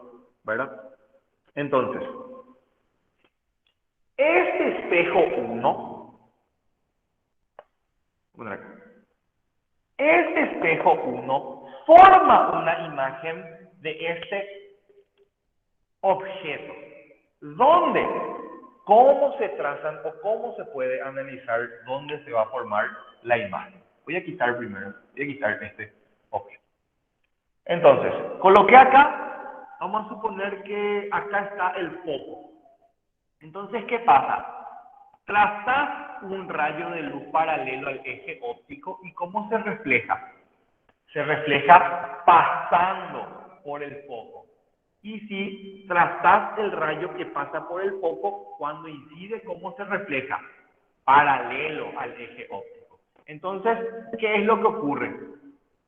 ¿verdad? Entonces, este espejo 1, este espejo 1 forma una imagen de este objeto. ¿Dónde? ¿Cómo se trazan o cómo se puede analizar dónde se va a formar la imagen? Voy a quitar primero, voy a quitar este objeto. Entonces, coloqué acá, vamos a suponer que acá está el foco. Entonces, ¿qué pasa? Trazas un rayo de luz paralelo al eje óptico y ¿cómo se refleja? Se refleja pasando por el foco. Y si trazas el rayo que pasa por el foco, cuando incide, ¿cómo se refleja? Paralelo al eje óptico. Entonces, ¿qué es lo que ocurre?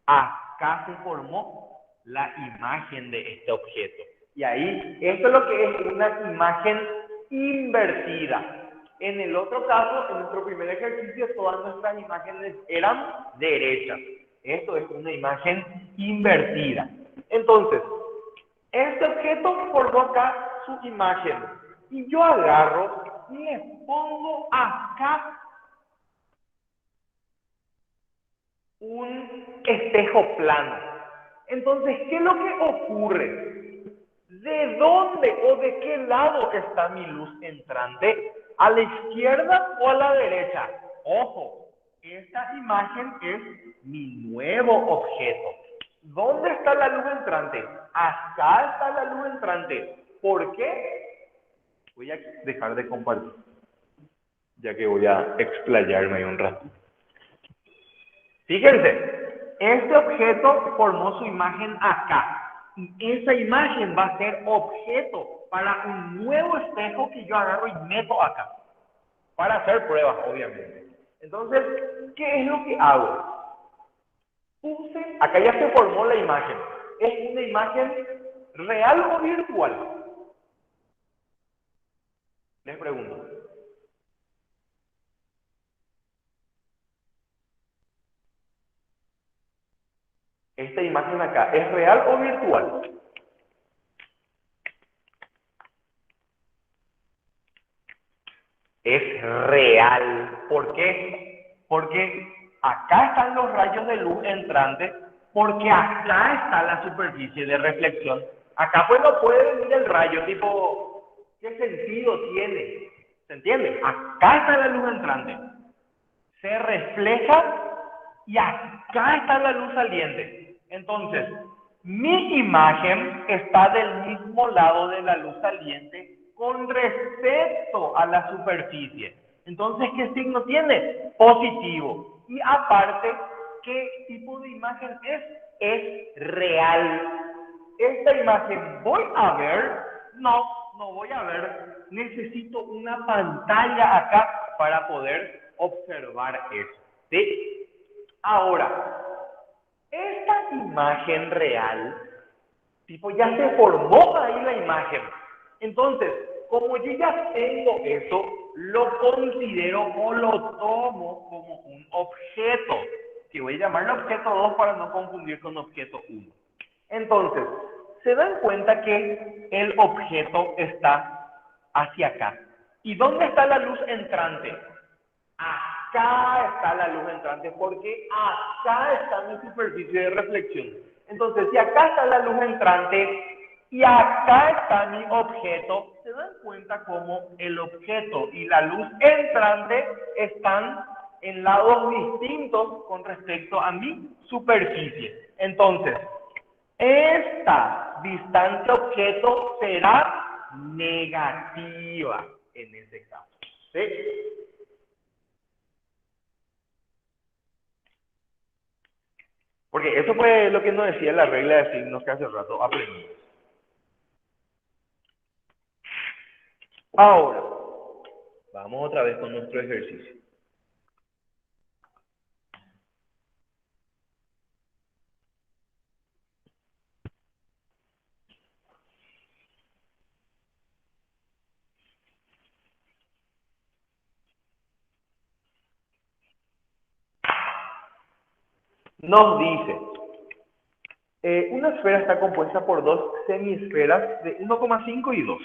Acá se formó la imagen de este objeto. Y ahí, esto es lo que es una imagen invertida. En el otro caso, en nuestro primer ejercicio, todas nuestras imágenes eran derechas. Esto es una imagen invertida. Entonces, este objeto formó acá su imagen. Y yo agarro y le pongo acá un espejo plano. Entonces, ¿qué es lo que ocurre? ¿De dónde o de qué lado está mi luz entrante? ¿A la izquierda o a la derecha? Ojo, esta imagen es mi nuevo objeto. ¿Dónde está la luz entrante? Acá está la luz entrante. ¿Por qué? Voy a dejar de compartir, ya que voy a explayarme ahí un rato. Fíjense, este objeto formó su imagen acá. Y esa imagen va a ser objeto para un nuevo espejo que yo agarro y meto acá. Para hacer pruebas, obviamente. Entonces, ¿qué es lo que hago? Acá ya se formó la imagen. ¿Es una imagen real o virtual? Les pregunto. Esta imagen acá, ¿es real o virtual? Es real. ¿Por qué? Porque acá están los rayos de luz entrantes, porque acá está la superficie de reflexión. Acá pues no puede venir el rayo, tipo, ¿qué sentido tiene? ¿Se entiende? Acá está la luz entrante. Se refleja y acá está la luz saliente. Entonces, mi imagen está del mismo lado de la luz saliente con respecto a la superficie. Entonces, ¿qué signo tiene? Positivo. Y aparte, ¿qué tipo de imagen es? Es real. ¿Esta imagen voy a ver? No, no voy a ver. Necesito una pantalla acá para poder observar eso. ¿Sí? Ahora, esta imagen real, tipo, ya se formó ahí la imagen. Entonces, como yo ya tengo eso, lo considero o lo tomo como un objeto, que voy a llamarle objeto 2 para no confundir con objeto 1. Entonces, se dan cuenta que el objeto está hacia acá. ¿Y dónde está la luz entrante? Acá está la luz entrante porque acá está mi superficie de reflexión. Entonces, si acá está la luz entrante y acá está mi objeto, ¿se dan cuenta cómo el objeto y la luz entrante están en lados distintos con respecto a mi superficie? Entonces, esta distancia objeto será negativa en ese caso. ¿Sí? Porque eso fue lo que nos decía la regla de signos que hace rato aprendimos. Ahora, vamos otra vez con nuestro ejercicio. Nos dice, una esfera está compuesta por dos semiesferas de 1,5 y 2.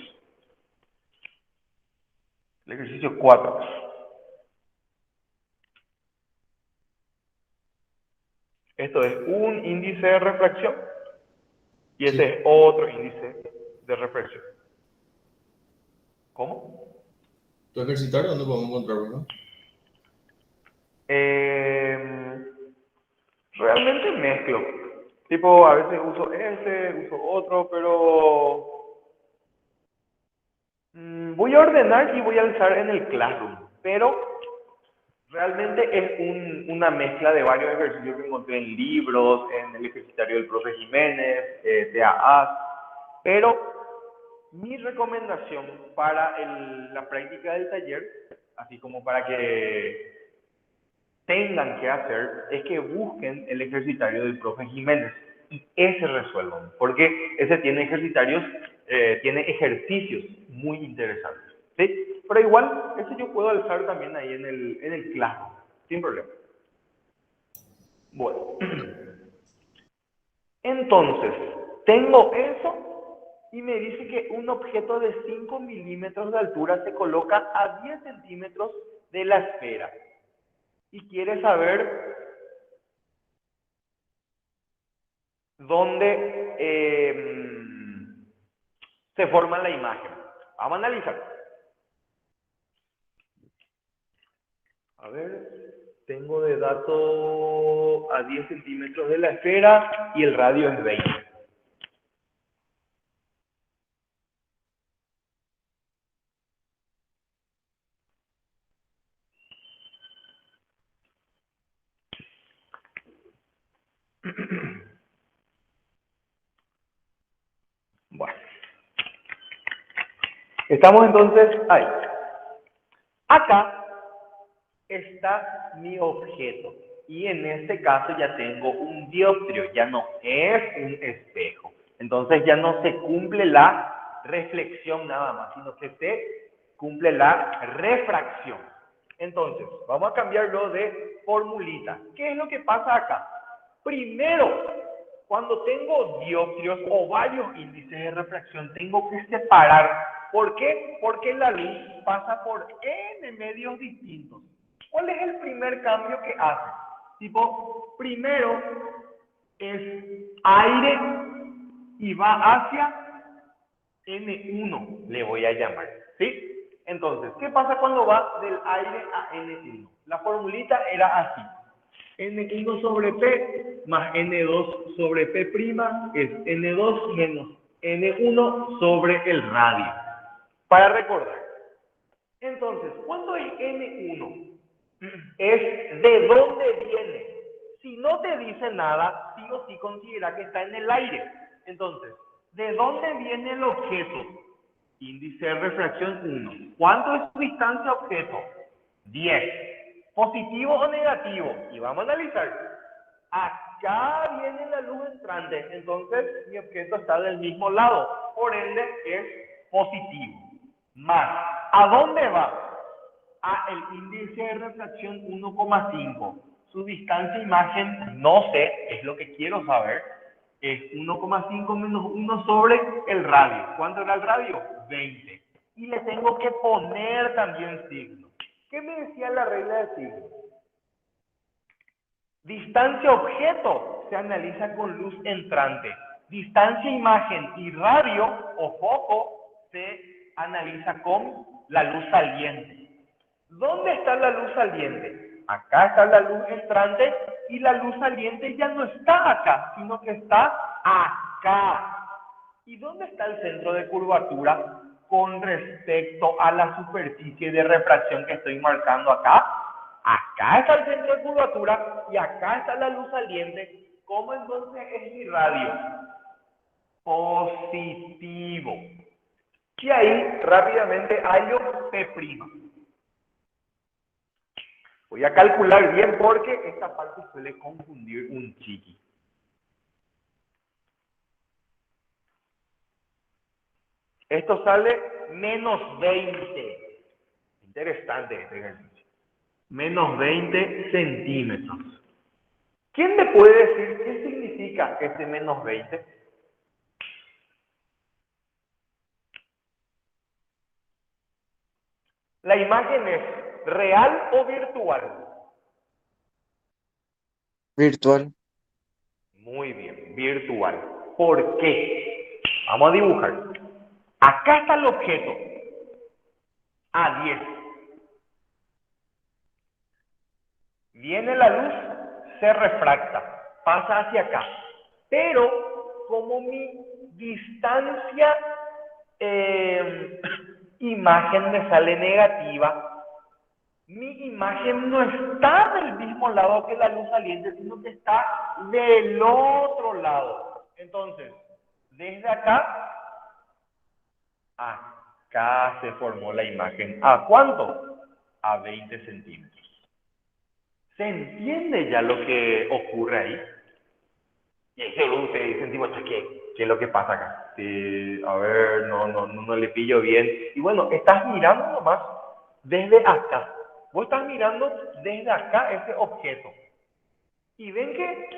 El ejercicio 4. Esto es un índice de refracción y este es otro índice de refracción. ¿Cómo?
¿Tu ejercitario dónde podemos encontrarlo, no?
Realmente mezclo. Tipo, a veces uso uso otro, pero voy a ordenar y voy a alzar en el Classroom. Pero realmente es una mezcla de varios ejercicios que encontré en libros, en el ejercitario del profe Jiménez, TAA. Pero mi recomendación para la práctica del taller, así como para que tengan que hacer, es que busquen el ejercitario del profe Jiménez y ese resuelvan, porque ese tiene tiene ejercicios muy interesantes, ¿sí? Pero igual, ese yo puedo alzar también ahí en el Classroom, sin problema. Bueno, entonces, tengo eso y me dice que un objeto de 5 milímetros de altura se coloca a 10 centímetros de la esfera y quiere saber dónde se forma la imagen. Vamos a analizar. A ver, tengo de dato a 10 centímetros de la esfera y el radio es 20. Bueno, estamos entonces ahí. Acá está mi objeto y en este caso ya tengo un dioptrio, ya no es un espejo. Entonces ya no se cumple la reflexión nada más, sino que se cumple la refracción. Entonces, vamos a cambiarlo de formulita. ¿Qué es lo que pasa acá? Primero, cuando tengo dioptrios o varios índices de refracción, tengo que separar. ¿Por qué? Porque la luz pasa por n medios distintos. ¿Cuál es el primer cambio que hace? Tipo, primero es aire y va hacia N1, le voy a llamar, ¿sí? Entonces, ¿qué pasa cuando va del aire a N1? La formulita era así. N1 sobre P más N2 sobre P' es N2 menos N1 sobre el radio. Para recordar. Entonces, ¿cuándo es N1? Es de dónde viene. Si no te dice nada, sí o sí considera que está en el aire. Entonces, ¿de dónde viene el objeto? Índice de refracción 1. ¿Cuánto es su distancia objeto? 10. ¿Positivo o negativo? Y vamos a analizar. Acá viene la luz entrante, entonces mi objeto está del mismo lado, por ende es positivo. Más, ¿a dónde va? A el índice de refracción 1,5. Su distancia imagen, no sé, es lo que quiero saber, es 1,5 menos 1 sobre el radio. ¿Cuánto era el radio? 20. Y le tengo que poner también signo. ¿Qué me decía la regla de signo? Distancia objeto se analiza con luz entrante. Distancia imagen y radio o foco se analiza con la luz saliente. ¿Dónde está la luz saliente? Acá está la luz entrante y la luz saliente ya no está acá, sino que está acá. ¿Y dónde está el centro de curvatura con respecto a la superficie de refracción que estoy marcando acá? Acá está el centro de curvatura y acá está la luz saliente. ¿Cómo entonces es mi radio? Positivo. Y ahí rápidamente hallo P'. Voy a calcular bien porque esta parte suele confundir un chiqui. Esto sale menos 20. Interesante este ejercicio. Menos 20 centímetros. ¿Quién me puede decir qué significa este menos 20? ¿La imagen es real o virtual?
Virtual.
Muy bien, virtual. ¿Por qué? Vamos a dibujar. Acá está el objeto. A 10. Viene la luz, se refracta, pasa hacia acá. Pero como mi distancia imagen me sale negativa, mi imagen no está del mismo lado que la luz saliente, sino que está del otro lado. Entonces, desde acá se formó la imagen. ¿A cuánto? A 20 centímetros. ¿Se entiende ya lo que ocurre ahí? Y ahí seguro ustedes dicen, tipo, ¿qué es lo que pasa acá? A ver, no le pillo bien. Y bueno, estás mirando nomás desde acá. Vos estás mirando desde acá ese objeto. Y ven que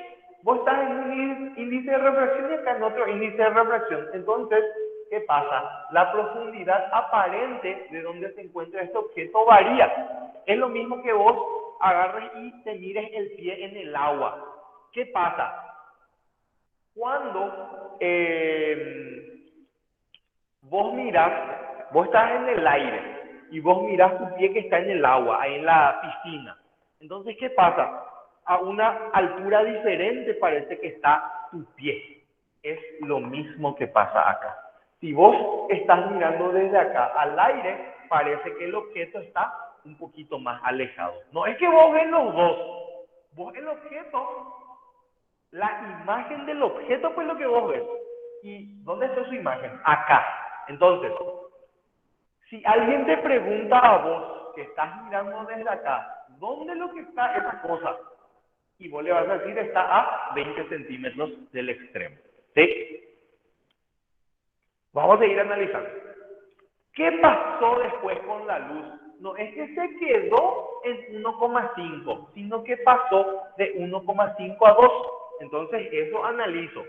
vos estás en un índice de refracción y acá en otro índice de refracción. Entonces, ¿qué pasa? La profundidad aparente de donde se encuentra este objeto varía. Es lo mismo que vos agarres y te mires el pie en el agua. ¿Qué pasa? Cuando vos estás en el aire y vos mirás tu pie que está en el agua, ahí en la piscina. Entonces, ¿qué pasa? A una altura diferente parece que está tu pie. Es lo mismo que pasa acá. Si vos estás mirando desde acá al aire, parece que el objeto está un poquito más alejado. No es que vos ves los dos. Vos el objeto, la imagen del objeto fue lo que vos ves. ¿Y dónde está su imagen? Acá. Entonces, si alguien te pregunta a vos, que estás mirando desde acá, ¿dónde es lo que está esa cosa? Y vos le vas a decir, está a 20 centímetros del extremo. ¿Sí? Vamos a seguir analizando. ¿Qué pasó después con la luz? No es que se quedó en 1,5, sino que pasó de 1,5 a 2. Entonces, eso analizo.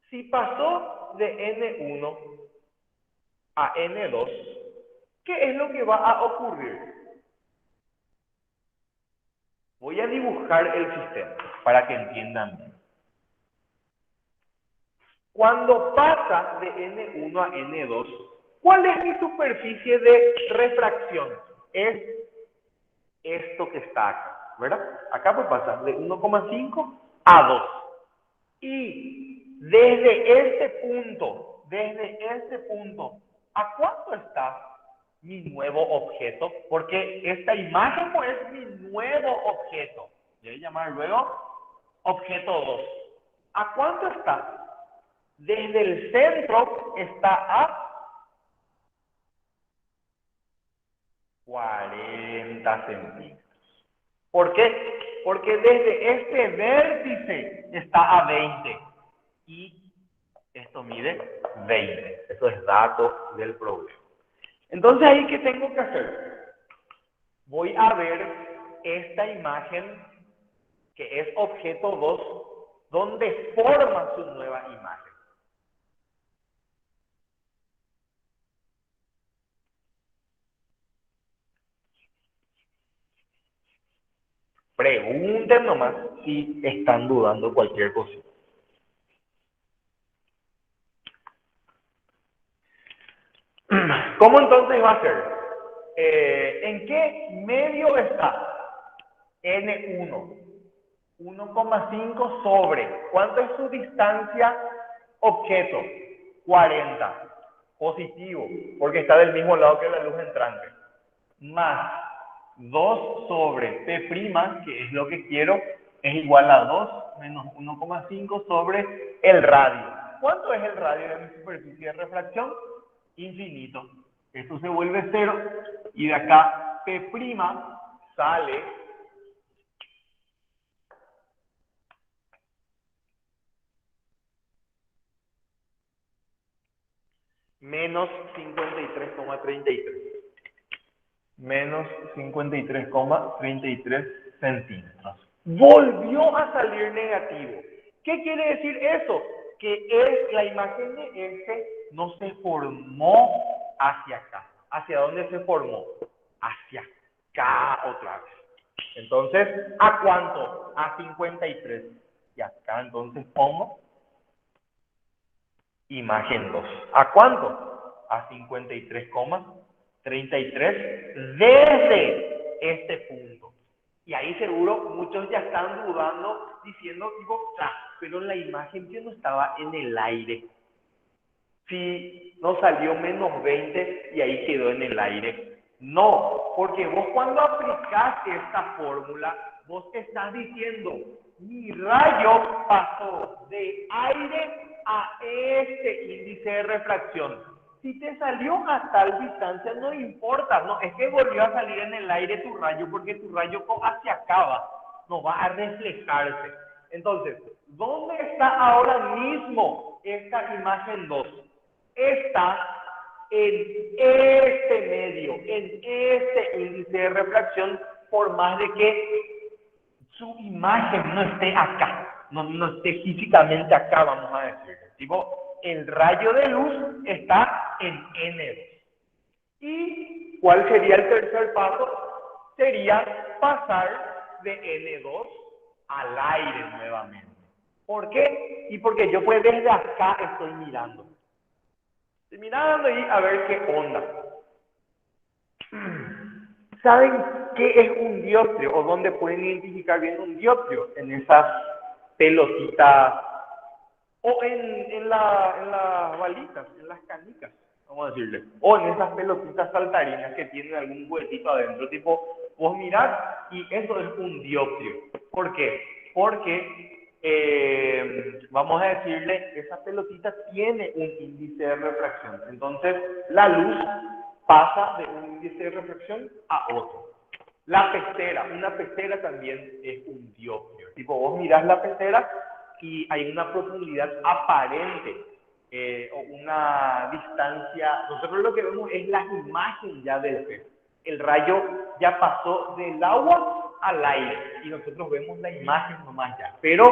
Si pasó de N1 a N2, ¿qué es lo que va a ocurrir? Voy a dibujar el sistema para que entiendan bien. Cuando pasa de N1 a N2, ¿cuál es mi superficie de refracción? Es esto que está acá, ¿verdad? Acá pues pasa de 1,5 a 2. Y desde este punto, ¿a cuánto está mi nuevo objeto? Porque esta imagen pues es mi nuevo objeto. Voy a llamar luego objeto 2. ¿A cuánto está? Desde el centro está a 40 centímetros. ¿Por qué? Porque desde este vértice está a 20 y esto mide 20. Eso es dato del problema. Entonces, ¿ahí qué tengo que hacer? Voy a ver esta imagen que es objeto 2, donde forma su nueva imagen. Pregunten nomás si están dudando cualquier cosa. ¿Cómo entonces va a ser? ¿En qué medio está? N1. 1,5 sobre. ¿Cuánto es su distancia Objeto, 40. Positivo, porque está del mismo lado que la luz entrante. Más 2 sobre P', que es lo que quiero, es igual a 2 menos 1,5 sobre el radio. ¿Cuánto es el radio de mi superficie de refracción? Infinito. Esto se vuelve 0 y de acá P' sale menos 53,33. Menos 53,33 centímetros. Volvió a salir negativo. ¿Qué quiere decir eso? Que la imagen de este no se formó hacia acá. ¿Hacia dónde se formó? Hacia acá otra vez. Entonces, ¿a cuánto? A 53. Y acá entonces pongo imagen 2. ¿A cuánto? A 53,33 desde este punto. Y ahí seguro muchos ya están dudando, diciendo, tipo, pero la imagen que no estaba en el aire. Si no salió menos 20 y ahí quedó en el aire. No, porque vos cuando aplicás esta fórmula, vos estás diciendo, mi rayo pasó de aire a este índice de refracción. Si te salió a tal distancia, no importa, no, es que volvió a salir en el aire tu rayo, porque tu rayo hacia acá va, no va a reflejarse. Entonces, ¿dónde está ahora mismo esta imagen 2? Está en este medio, en este índice de refracción, por más de que su imagen no esté acá, no esté físicamente acá, vamos a decir. Tipo, el rayo de luz está en N2. ¿Y cuál sería el tercer paso? Sería pasar de N2 al aire nuevamente. ¿Por qué? Y porque yo pues desde acá estoy mirando. Estoy mirando y a ver qué onda. ¿Saben qué es un dioptrio o dónde pueden identificar bien un dioptrio? En esas pelotitas o en las balitas, en las canicas, vamos a decirle, o en esas pelotitas saltarinas que tienen algún huequito adentro, tipo, vos mirás y eso es un dioptrio. ¿Por qué? Porque vamos a decirle, esa pelotita tiene un índice de refracción. Entonces, la luz pasa de un índice de refracción a otro. La pecera, una pecera también es un dioptrio. Tipo, vos mirás la pecera y hay una profundidad aparente o una distancia. Nosotros lo que vemos es la imagen ya del pez. El rayo ya pasó del agua al aire y nosotros vemos la imagen nomás ya. Pero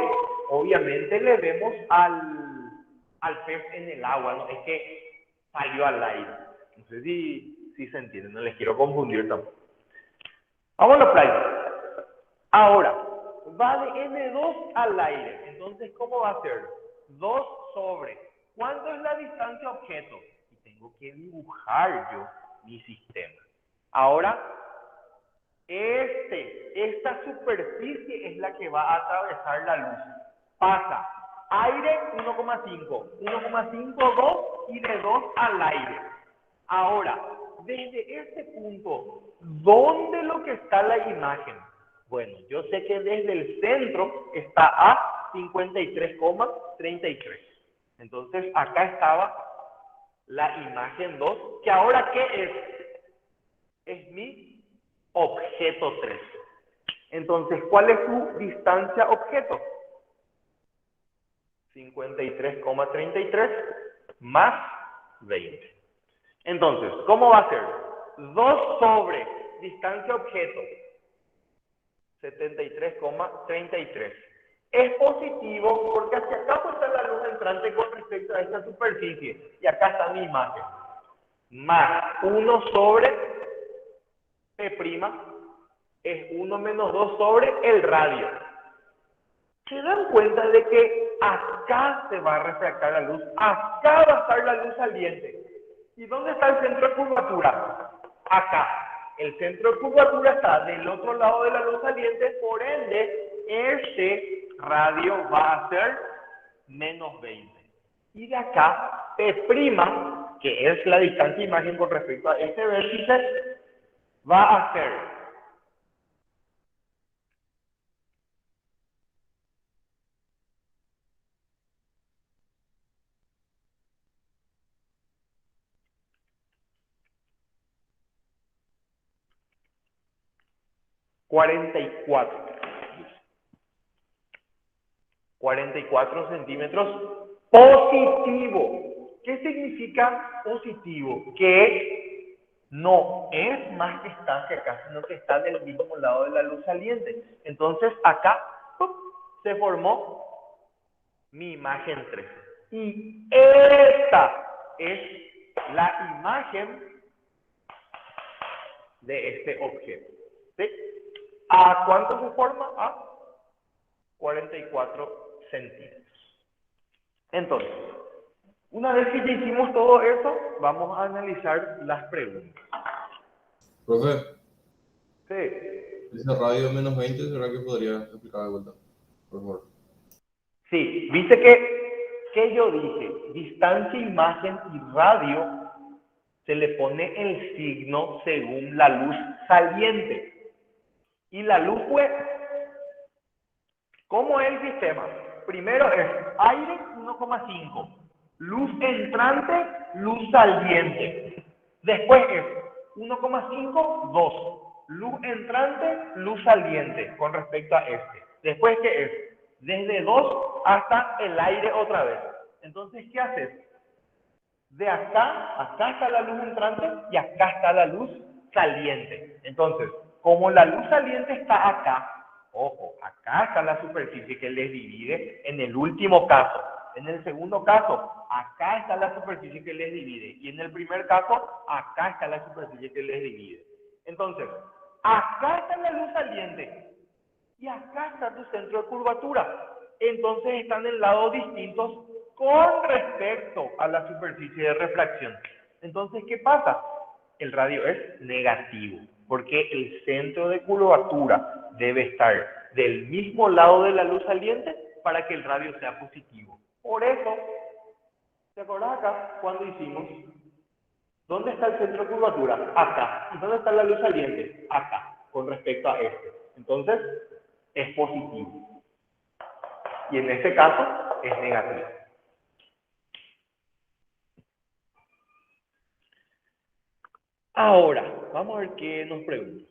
obviamente le vemos al pez en el agua, no es que salió al aire. No sé si se entiende, no les quiero confundir tampoco. Vamos a la playa. Ahora, va de N2 al aire. Entonces, ¿cómo va a ser? 2 sobre. ¿Cuánto es la distancia objeto? Y tengo que dibujar yo mi sistema. Ahora, esta superficie es la que va a atravesar la luz. Pasa aire 1,5, 1,5, 2 y de 2 al aire. Ahora, desde este punto, ¿dónde lo que está la imagen? Bueno, yo sé que desde el centro está a 53,33. Entonces, acá estaba la imagen 2, que ahora ¿qué es? Es mi objeto 3. Entonces, ¿cuál es su distancia objeto? 53,33 más 20. Entonces, ¿cómo va a ser? 2 sobre distancia objeto, 73,33. Es positivo porque hacia acá está la luz entrante con respecto a esta superficie. Y acá está mi imagen. Más 1 sobre P' es 1 menos 2 sobre el radio. ¿Se dan cuenta de que acá se va a refractar la luz? Acá va a estar la luz saliente. ¿Y dónde está el centro de curvatura? Acá. El centro de curvatura está del otro lado de la luz saliente, por ende, este radio va a ser menos 20. Y de acá, P', que es la distancia de imagen con respecto a este vértice, va a ser 44 centímetros positivo. ¿Qué significa positivo? Que no es más distancia acá, sino que está del mismo lado de la luz saliente. Entonces acá ¡pum!, se formó mi imagen 3. Y esta es la imagen de este objeto. ¿Sí? ¿A cuánto se forma? A 44 centímetros. Entonces, una vez que ya hicimos todo eso, vamos a analizar las preguntas.
Profe,
Sí.
ese radio de menos 20, ¿será que podría explicar de vuelta? Por favor.
Sí, viste que yo dije, distancia, imagen y radio, se le pone el signo según la luz saliente. Y la luz fue, ¿cómo es el sistema? Primero es aire 1,5, luz entrante, luz saliente. Después es 1,5, 2, luz entrante, luz saliente con respecto a este. Después, ¿qué es? Desde 2 hasta el aire otra vez. Entonces, ¿qué haces? De acá está la luz entrante y acá está la luz saliente. Entonces, como la luz saliente está acá, ojo, acá está la superficie que les divide en el último caso. En el segundo caso, acá está la superficie que les divide. Y en el primer caso, acá está la superficie que les divide. Entonces, acá está la luz saliente y acá está tu centro de curvatura. Entonces están en lados distintos con respecto a la superficie de refracción. Entonces, ¿qué pasa? El radio es negativo, porque el centro de curvatura debe estar del mismo lado de la luz saliente para que el radio sea positivo. Por eso, ¿te acordás acá cuando hicimos? ¿Dónde está el centro de curvatura? Acá. ¿Y dónde está la luz saliente? Acá, con respecto a este. Entonces, es positivo. Y en este caso, es negativo. Ahora, vamos a ver qué nos pregunta.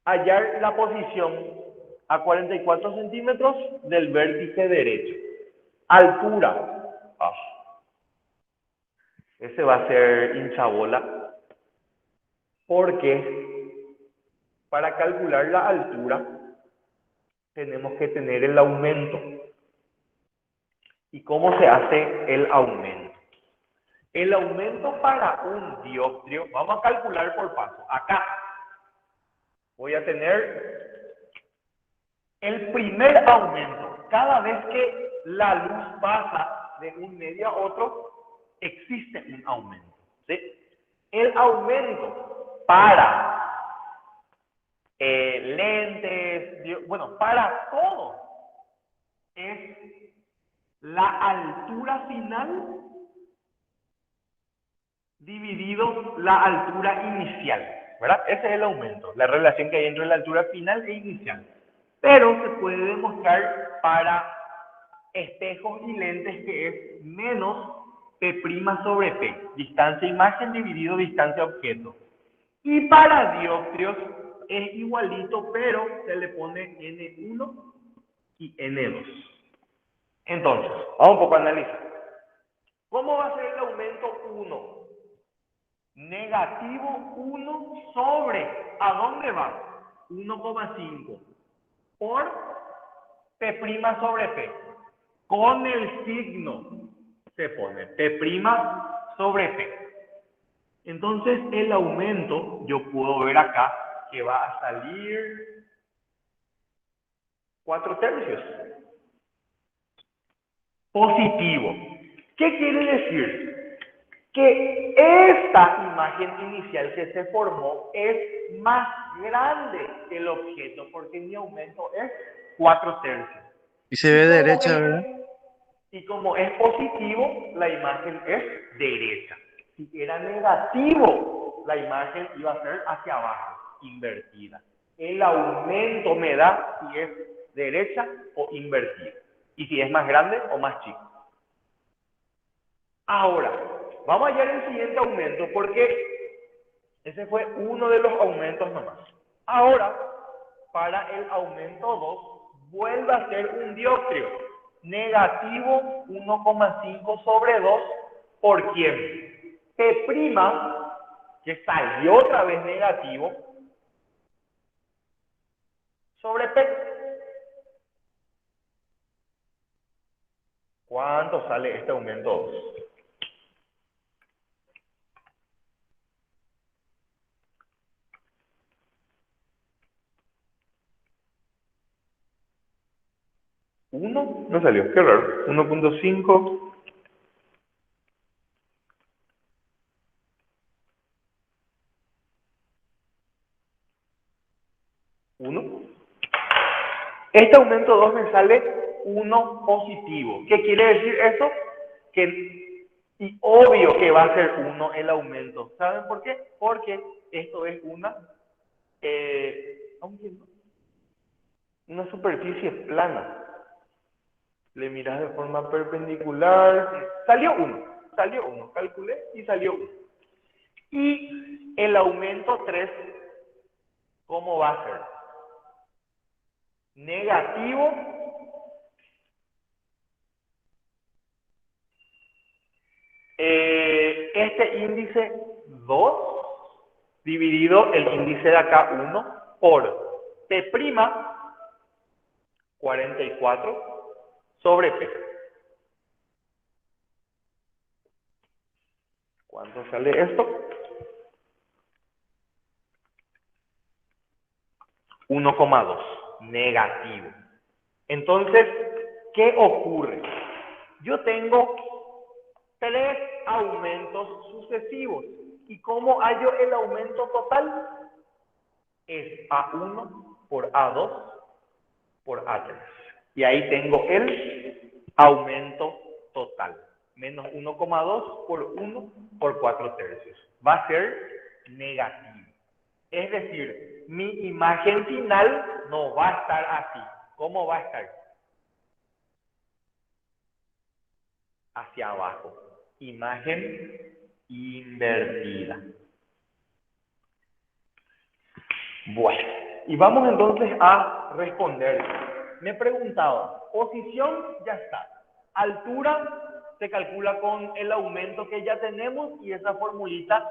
Hallar la posición a 44 centímetros del vértice derecho. Altura. Ese va a ser hinchabola. Porque para calcular la altura tenemos que tener el aumento. ¿Y cómo se hace el aumento? El aumento para un dioptrio, vamos a calcular por paso. Acá voy a tener el primer aumento. Cada vez que la luz pasa de un medio a otro, existe un aumento. ¿Sí? El aumento para lentes, bueno, para todo, es la altura final dividido la altura inicial, ¿verdad? Ese es el aumento, la relación que hay entre la altura final e inicial. Pero se puede demostrar para espejos y lentes que es menos P' sobre P, distancia imagen dividido distancia objeto. Y para dioptrios es igualito, pero se le pone N1 y N2. Entonces, vamos un poco a analizar. ¿Cómo va a ser el aumento 1? Negativo 1 sobre, ¿a dónde va? 1,5 por P' sobre P. Con el signo se pone P' sobre P. Entonces el aumento, yo puedo ver acá que va a salir 4/3. Positivo. ¿Qué quiere decir? Que esta imagen inicial que se formó es más grande que el objeto, porque mi aumento es 4/3.
Y se
Y
ve
como
derecha, ¿verdad?
es, y como es positivo, la imagen es derecha. Si era negativo, la imagen iba a ser hacia abajo, invertida. El aumento me da si es derecha o invertida. Y si es más grande o más chico. Ahora, vamos a hallar el siguiente aumento porque ese fue uno de los aumentos nomás. Ahora, para el aumento 2, vuelve a ser un dioptrio. Negativo 1,5 sobre 2. ¿Por quién? P', que salió otra vez negativo, sobre P. ¿Cuánto sale este aumento 2? ¿1? No salió, qué raro. 1,5. 1. Este aumento 2 me sale 1 positivo. ¿Qué quiere decir eso? Que, y obvio que va a ser 1 el aumento. ¿Saben por qué? Porque esto es una superficie plana. Le miras de forma perpendicular. Salió 1. Calculé y salió 1. Y el aumento 3, ¿cómo va a ser? Negativo este índice 2 dividido el índice de acá 1 por P', 44 sobre P. ¿Cuánto sale esto? 1,2 negativo. Entonces, ¿qué ocurre? Yo tengo 3 aumentos sucesivos. ¿Y cómo hallo el aumento total? Es A1 por A2 por A3. Y ahí tengo el aumento total. Menos 1,2 por 1 por 4/3. Va a ser negativo. Es decir, mi imagen final no va a estar así. ¿Cómo va a estar? Hacia abajo. Imagen invertida. Bueno, y vamos entonces a responder. Me preguntaba, posición ya está. Altura se calcula con el aumento que ya tenemos y esa formulita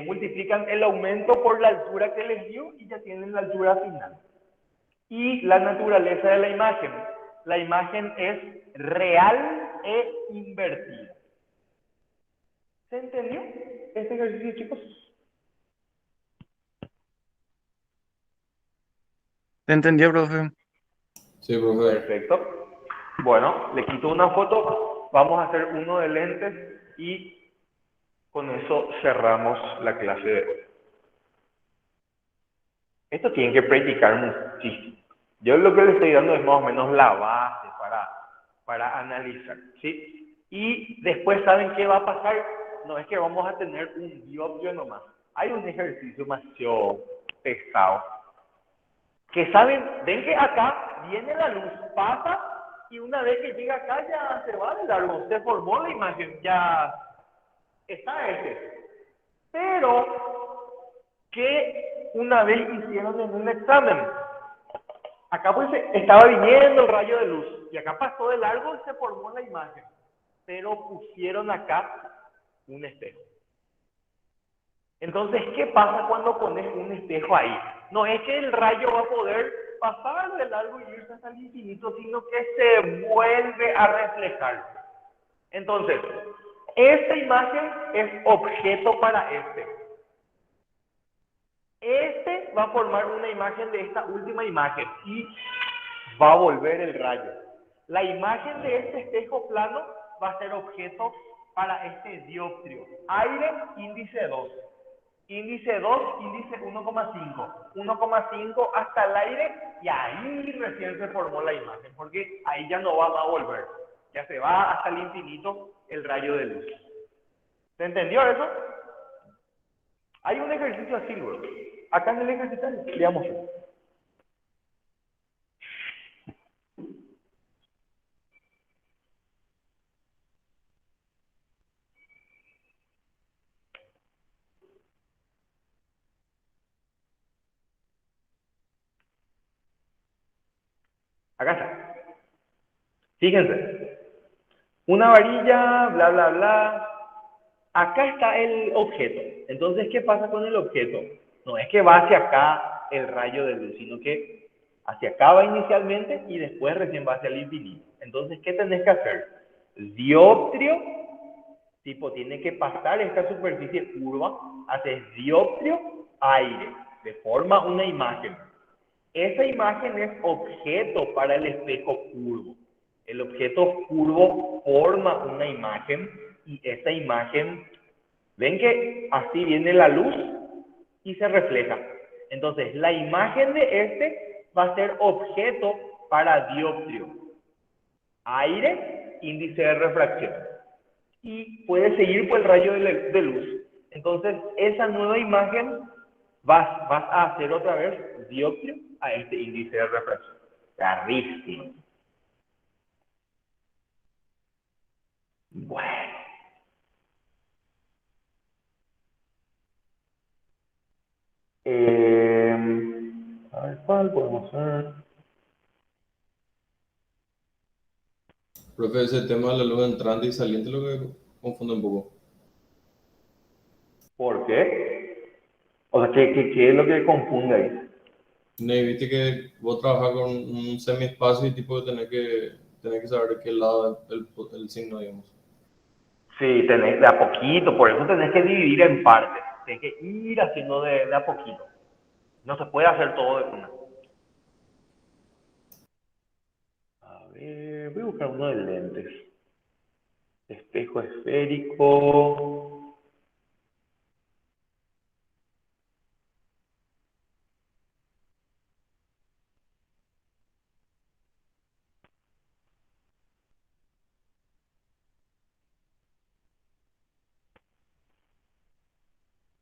multiplican el aumento por la altura que les dio y ya tienen la altura final. Y la naturaleza de la imagen. La imagen es real e invertida. ¿Se entendió este ejercicio, chicos?
¿Te entendió, profe?
Sí, profe.
Perfecto. Bueno, le quito una foto, vamos a hacer uno de lentes y con eso cerramos la clase de hoy. Esto tienen que practicar muchísimo. Yo lo que les estoy dando es más o menos la base para analizar, ¿sí? Y después, ¿saben qué va a pasar? No es que vamos a tener un dioptrio nomás. Hay un ejercicio más pesado. Que saben, ven que acá viene la luz, pasa y una vez que llega acá ya se va de largo, se formó la imagen, ya está ese. Pero que una vez hicieron en un examen, acá pues estaba viniendo el rayo de luz y acá pasó de largo y se formó la imagen, pero pusieron acá un espejo. Entonces, ¿qué pasa cuando pones un espejo ahí? No es que el rayo va a poder pasar de largo y irse hasta el infinito, sino que se vuelve a reflejar. Entonces, esta imagen es objeto para este. Este va a formar una imagen de esta última imagen y va a volver el rayo. La imagen de este espejo plano va a ser objeto para este dioptrio. Aire índice 2. Índice 2, índice 1,5. 1,5 hasta el aire y ahí recién se formó la imagen, porque ahí ya no va a volver. Ya se va hasta el infinito el rayo de luz. ¿Se entendió eso? Hay un ejercicio así, luego. Acá en el ejercicio digamos. Acá está. Fíjense. Una varilla, bla, bla, bla. Acá está el objeto. Entonces, ¿qué pasa con el objeto? No es que va hacia acá el rayo de luz, sino que hacia acá va inicialmente y después recién va hacia el infinito. Entonces, ¿qué tenés que hacer? Dioptrio, tipo, tiene que pasar esta superficie curva, haces dioptrio, aire, se forma una imagen. Esa imagen es objeto para el espejo curvo. El objeto curvo forma una imagen y esa imagen, ven que así viene la luz y se refleja. Entonces, la imagen de este va a ser objeto para dioptrio, aire, índice de refracción. Y puede seguir por el rayo de luz. Entonces, esa nueva imagen vas a hacer otra vez dioptrio a este índice de refracción. Carísimo. Bueno. A ver, ¿cuál podemos hacer?
Profe, ese tema de la luz entrante y saliente lo que confunde un poco.
¿Por qué? O sea, ¿qué es lo que confunde ahí?
No, y viste que vos trabajás con un semiespacio y tipo tenés que saber de qué lado es el signo, digamos.
Sí, tenés de a poquito, por eso tenés que dividir en partes. Tenés que ir haciendo de a poquito. No se puede hacer todo de una. A ver, voy a buscar uno de lentes. Espejo esférico.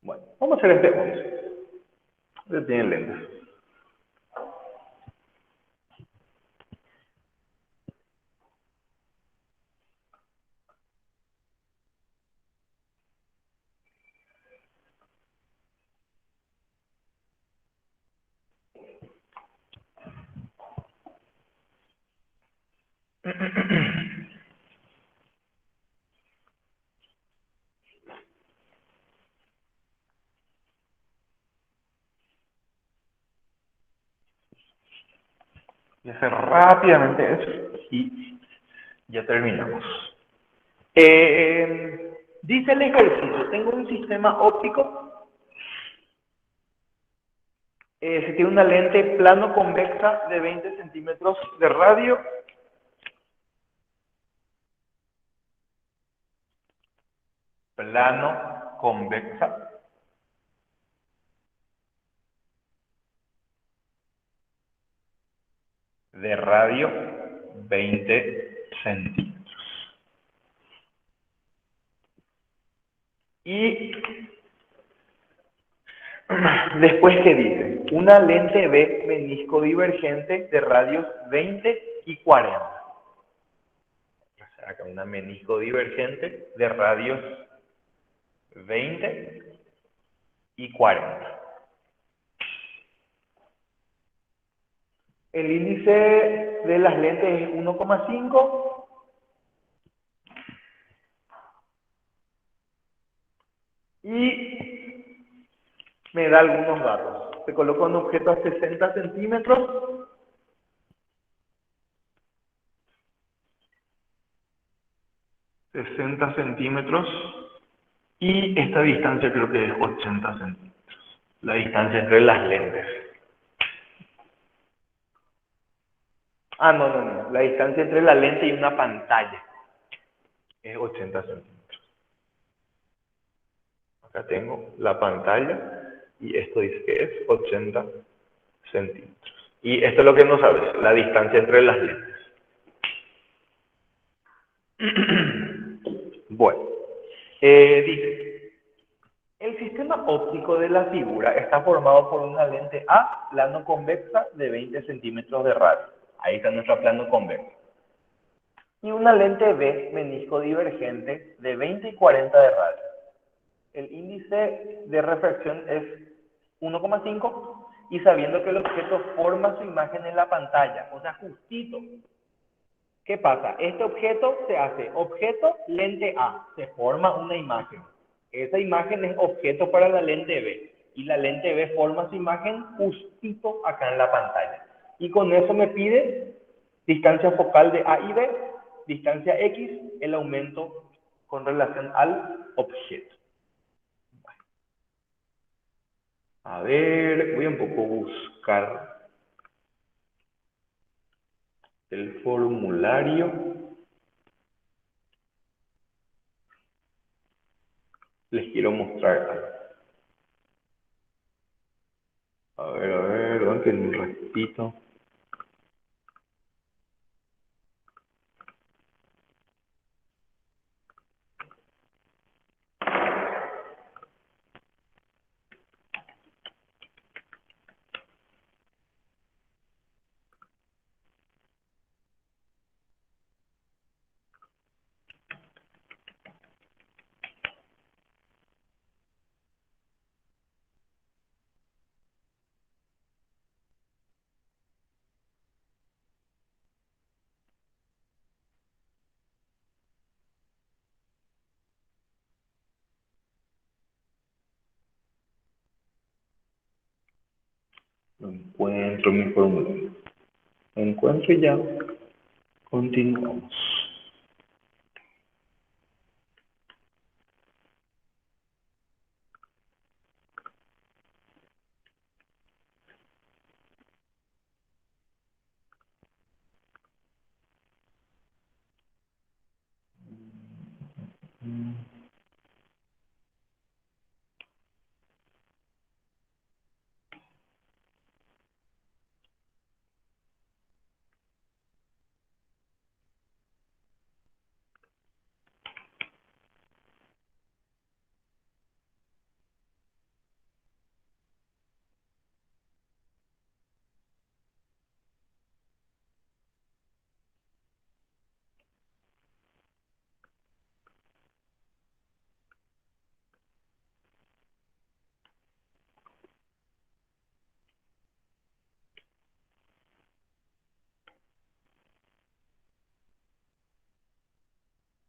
Bueno, vamos a hacer este 11. Este tiene lentes. Voy a hacer rápidamente eso y ya terminamos. Dice el ejercicio, tengo un sistema óptico, se tiene una lente plano convexa de 20 centímetros de radio, plano convexa, de radio 20 centímetros. Y después, ¿qué dice? Una lente B menisco divergente de radios 20 y 40. O sea, acá una menisco divergente de radios 20 y 40. El índice de las lentes es 1,5. Y me da algunos datos. Se coloca un objeto a 60 centímetros. Y esta distancia creo que es 80 centímetros. La distancia entre las lentes. No. La distancia entre la lente y una pantalla es 80 centímetros. Acá tengo la pantalla y esto dice que es 80 centímetros. Y esto es lo que no sabes, la distancia entre las lentes. Bueno, dice, el sistema óptico de la figura está formado por una lente A plano convexa de 20 centímetros de radio. Ahí está nuestra plano convexa. Y una lente B menisco divergente de 20 y 40 de radio. El índice de refracción es 1,5 y sabiendo que el objeto forma su imagen en la pantalla, o sea, justito. ¿Qué pasa? Este objeto se hace objeto lente A, se forma una imagen. Esa imagen es objeto para la lente B y la lente B forma su imagen justito acá en la pantalla. Y con eso me pide distancia focal de A y B, distancia X, el aumento con relación al objeto. A ver, voy a un poco buscar el formulario. Les quiero mostrar algo. A ver, ¿dónde un ratito? No encuentro mi formulario. Lo encuentro y ya. Continuamos.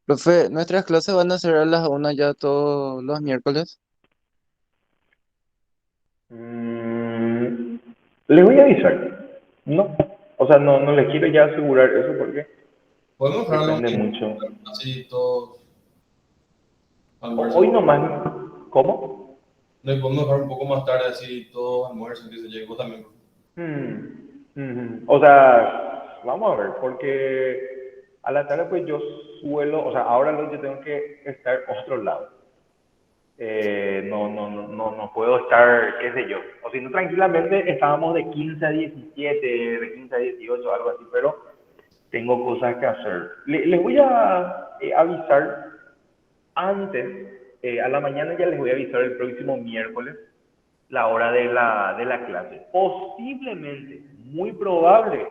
Profe, nuestras clases van a ser a las 1 ya todos los miércoles.
Mm, les voy a avisar. No, o sea, no les quiero ya asegurar eso porque
Podemos dejarlo
depende mucho.
así todos
Hoy
almuerzan.
nomás, ¿cómo?
No, y podemos dejar un poco más tarde así todos almuerzan, que se llegue vos también.
O sea, vamos a ver, porque a la tarde pues yo suelo, o sea, ahora yo tengo que estar otro lado. No puedo estar, qué sé yo. O si no, tranquilamente estábamos de 15 a 17, de 15 a 18, algo así, pero tengo cosas que hacer. Les voy a avisar antes, a la mañana ya les voy a avisar el próximo miércoles la hora de la clase. Posiblemente, muy probable,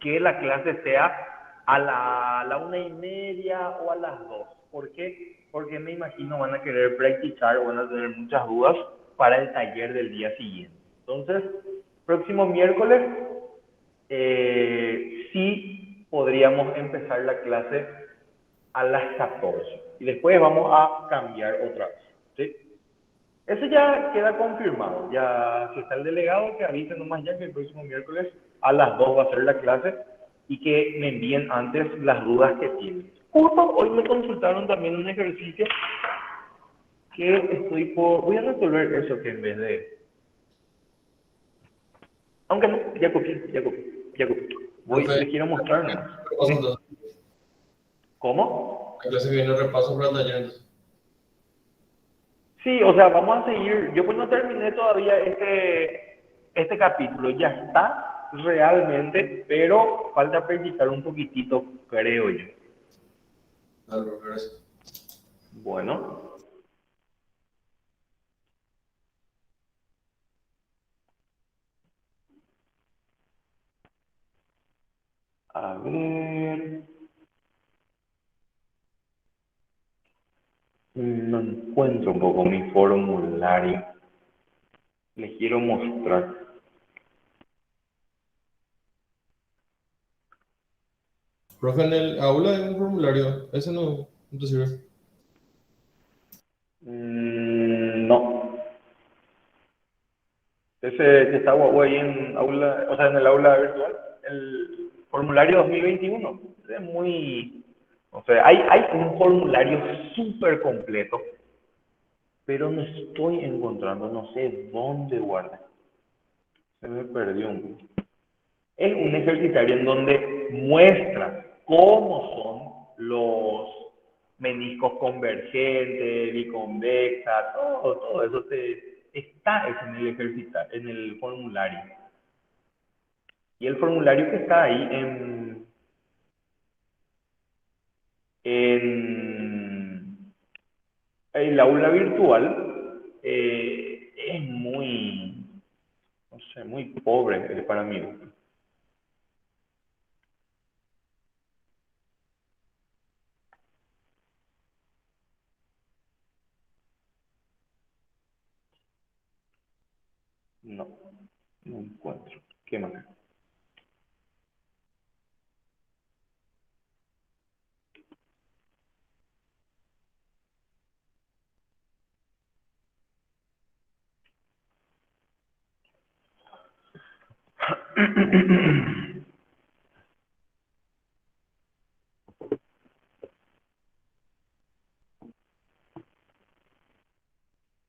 que la clase sea a la 1:30 o a las 2. ¿Por qué? Porque me imagino van a querer practicar o van a tener muchas dudas para el taller del día siguiente. Entonces, próximo miércoles, sí podríamos empezar la clase a las 14. Y después vamos a cambiar otra vez. ¿Sí? Eso ya queda confirmado. Ya, si está el delegado, que avise nomás ya que el próximo miércoles a las 2 va a ser la clase y que me envíen antes las dudas que tienen. Justo hoy me consultaron también un ejercicio que voy a resolver eso que en vez de... Aunque no, ya copié.
Profe,
Les quiero mostrar nomás.
repaso entonces.
¿Cómo?
La clase que viene repaso para el taller entonces.
Sí, o sea, vamos a seguir. Yo pues no terminé todavía este capítulo, ya está realmente, pero falta practicar un poquitito, creo yo.
Dale, bro, gracias.
Bueno, a ver, no encuentro un poco mi formulario. Les quiero mostrar.
Profe, en el aula hay un formulario, ese no te sirve.
No, ese que está ahí en aula, o sea, en el aula virtual, el formulario 2021. Es muy, o sea, hay un formulario súper completo, pero no estoy encontrando, no sé dónde guarda. Se me perdió un poco. Es un ejercitario en donde muestra cómo son los meniscos convergentes, biconvexa, todo eso está eso en el en el formulario. Y el formulario que está ahí en el aula virtual es muy, no sé, muy pobre para mí. No, no encuentro. ¿Qué más?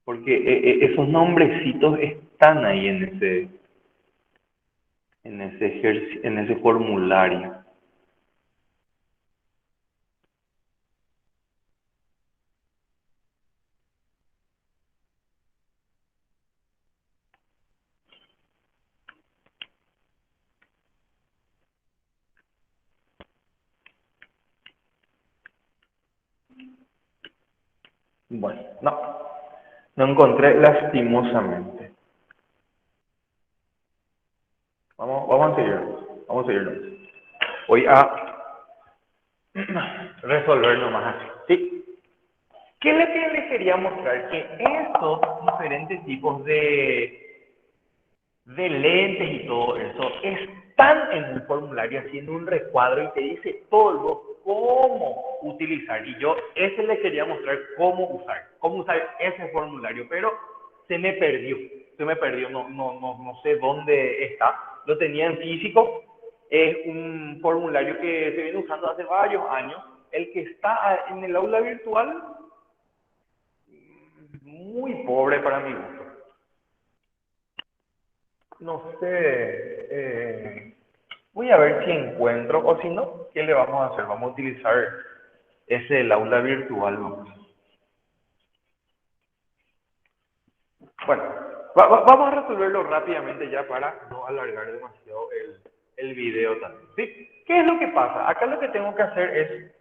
Porque esos nombrecitos están ahí en ese formulario. Bueno, no encontré lastimosamente. Vamos a seguirnos. Voy a resolver nomás así. ¿Sí? ¿Qué es lo que les quería mostrar? Que estos diferentes tipos de lentes y todo eso están en el formulario haciendo un recuadro y te dice todo cómo utilizar. Y yo ese le quería mostrar cómo usar ese formulario, pero se me perdió, no sé dónde está. Lo tenía en físico, es un formulario que se viene usando hace varios años. El que está en el aula virtual, muy pobre para mi gusto. No sé, voy a ver si encuentro, o si no, ¿qué le vamos a hacer? Vamos a utilizar ese el aula virtual. Vamos. Bueno, vamos a resolverlo rápidamente ya para no alargar demasiado el video también. ¿Sí? ¿Qué es lo que pasa? Acá lo que tengo que hacer es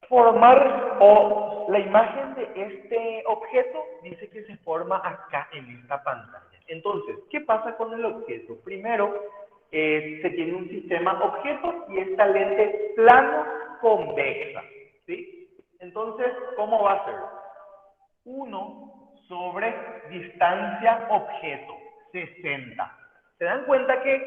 formar o la imagen de este objeto dice que se forma acá en esta pantalla. Entonces, ¿qué pasa con el objeto? Primero, se tiene un sistema objeto y esta lente plano convexa. ¿Sí? Entonces, ¿cómo va a ser? 1 sobre distancia objeto, 60. ¿Se dan cuenta que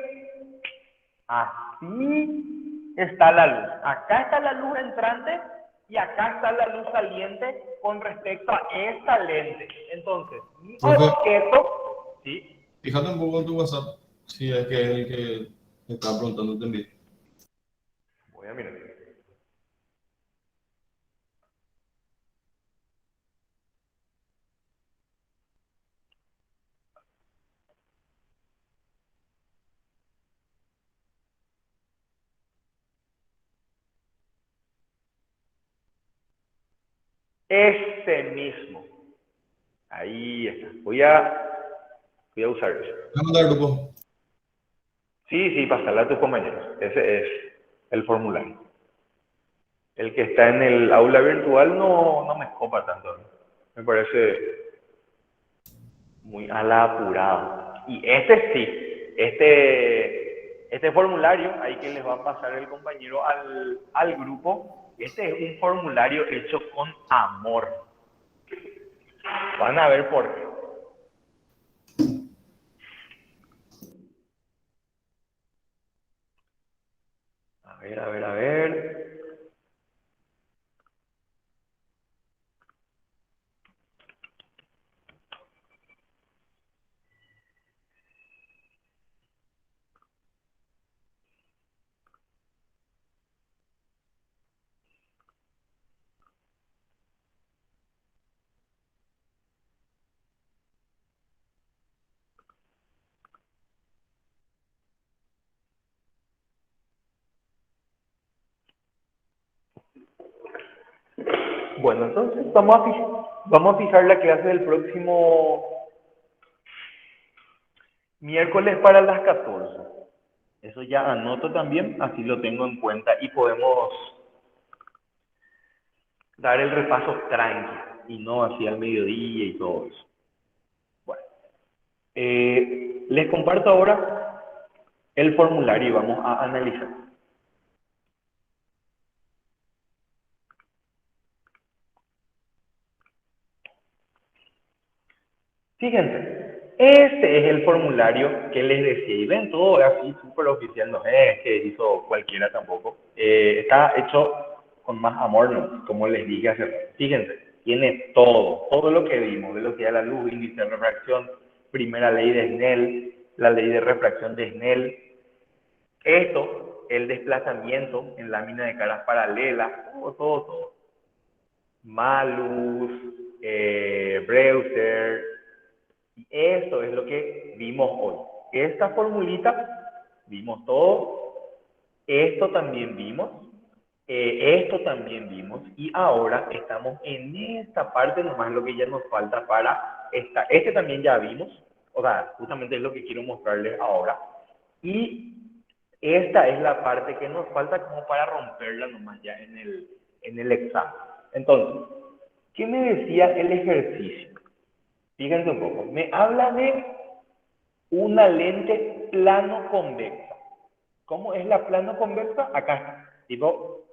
así está la luz? Acá está la luz entrante y acá está la luz saliente con respecto a esta lente. Entonces, mi
Profe,
objeto, ¿sí?
fíjate un poco en tu WhatsApp, si es que es el que me estaba preguntando también.
Voy a mirar. Ese mismo. Ahí está. Voy a usar eso.
Voy a mandar al grupo.
Sí, pasarle a tus compañeros. Ese es el formulario. El que está en el aula virtual no me copa tanto. Me parece muy a la apurada. Y este sí, este formulario, ahí que les va a pasar el compañero al grupo, este es un formulario hecho con amor. Van a ver por qué. A ver. Bueno, entonces vamos a fijar la clase del próximo miércoles para las 14. Eso ya anoto también, así lo tengo en cuenta y podemos dar el repaso tranqui y no así al mediodía y todo eso. Bueno, les comparto ahora el formulario y vamos a analizar. Fíjense, este es el formulario que les decía, y ven todo así súper oficial, no es que hizo cualquiera tampoco. Está hecho con más amor, ¿no? Como les dije hace rato. Fíjense, tiene todo lo que vimos, velocidad de la luz, índice de refracción, primera ley de Snell, la ley de refracción de Snell. Esto, el desplazamiento en lámina de caras paralelas, todo. Malus, Brewster. Y eso es lo que vimos hoy. Esta formulita, vimos todo. Esto también vimos. Esto también vimos. Y ahora estamos en esta parte, nomás lo que ya nos falta para esta. Este también ya vimos. O sea, justamente es lo que quiero mostrarles ahora. Y esta es la parte que nos falta como para romperla nomás ya en el examen. Entonces, ¿qué me decía el ejercicio? Fíjense un poco, me habla de una lente plano convexa. ¿Cómo es la plano convexa? Acá está, tipo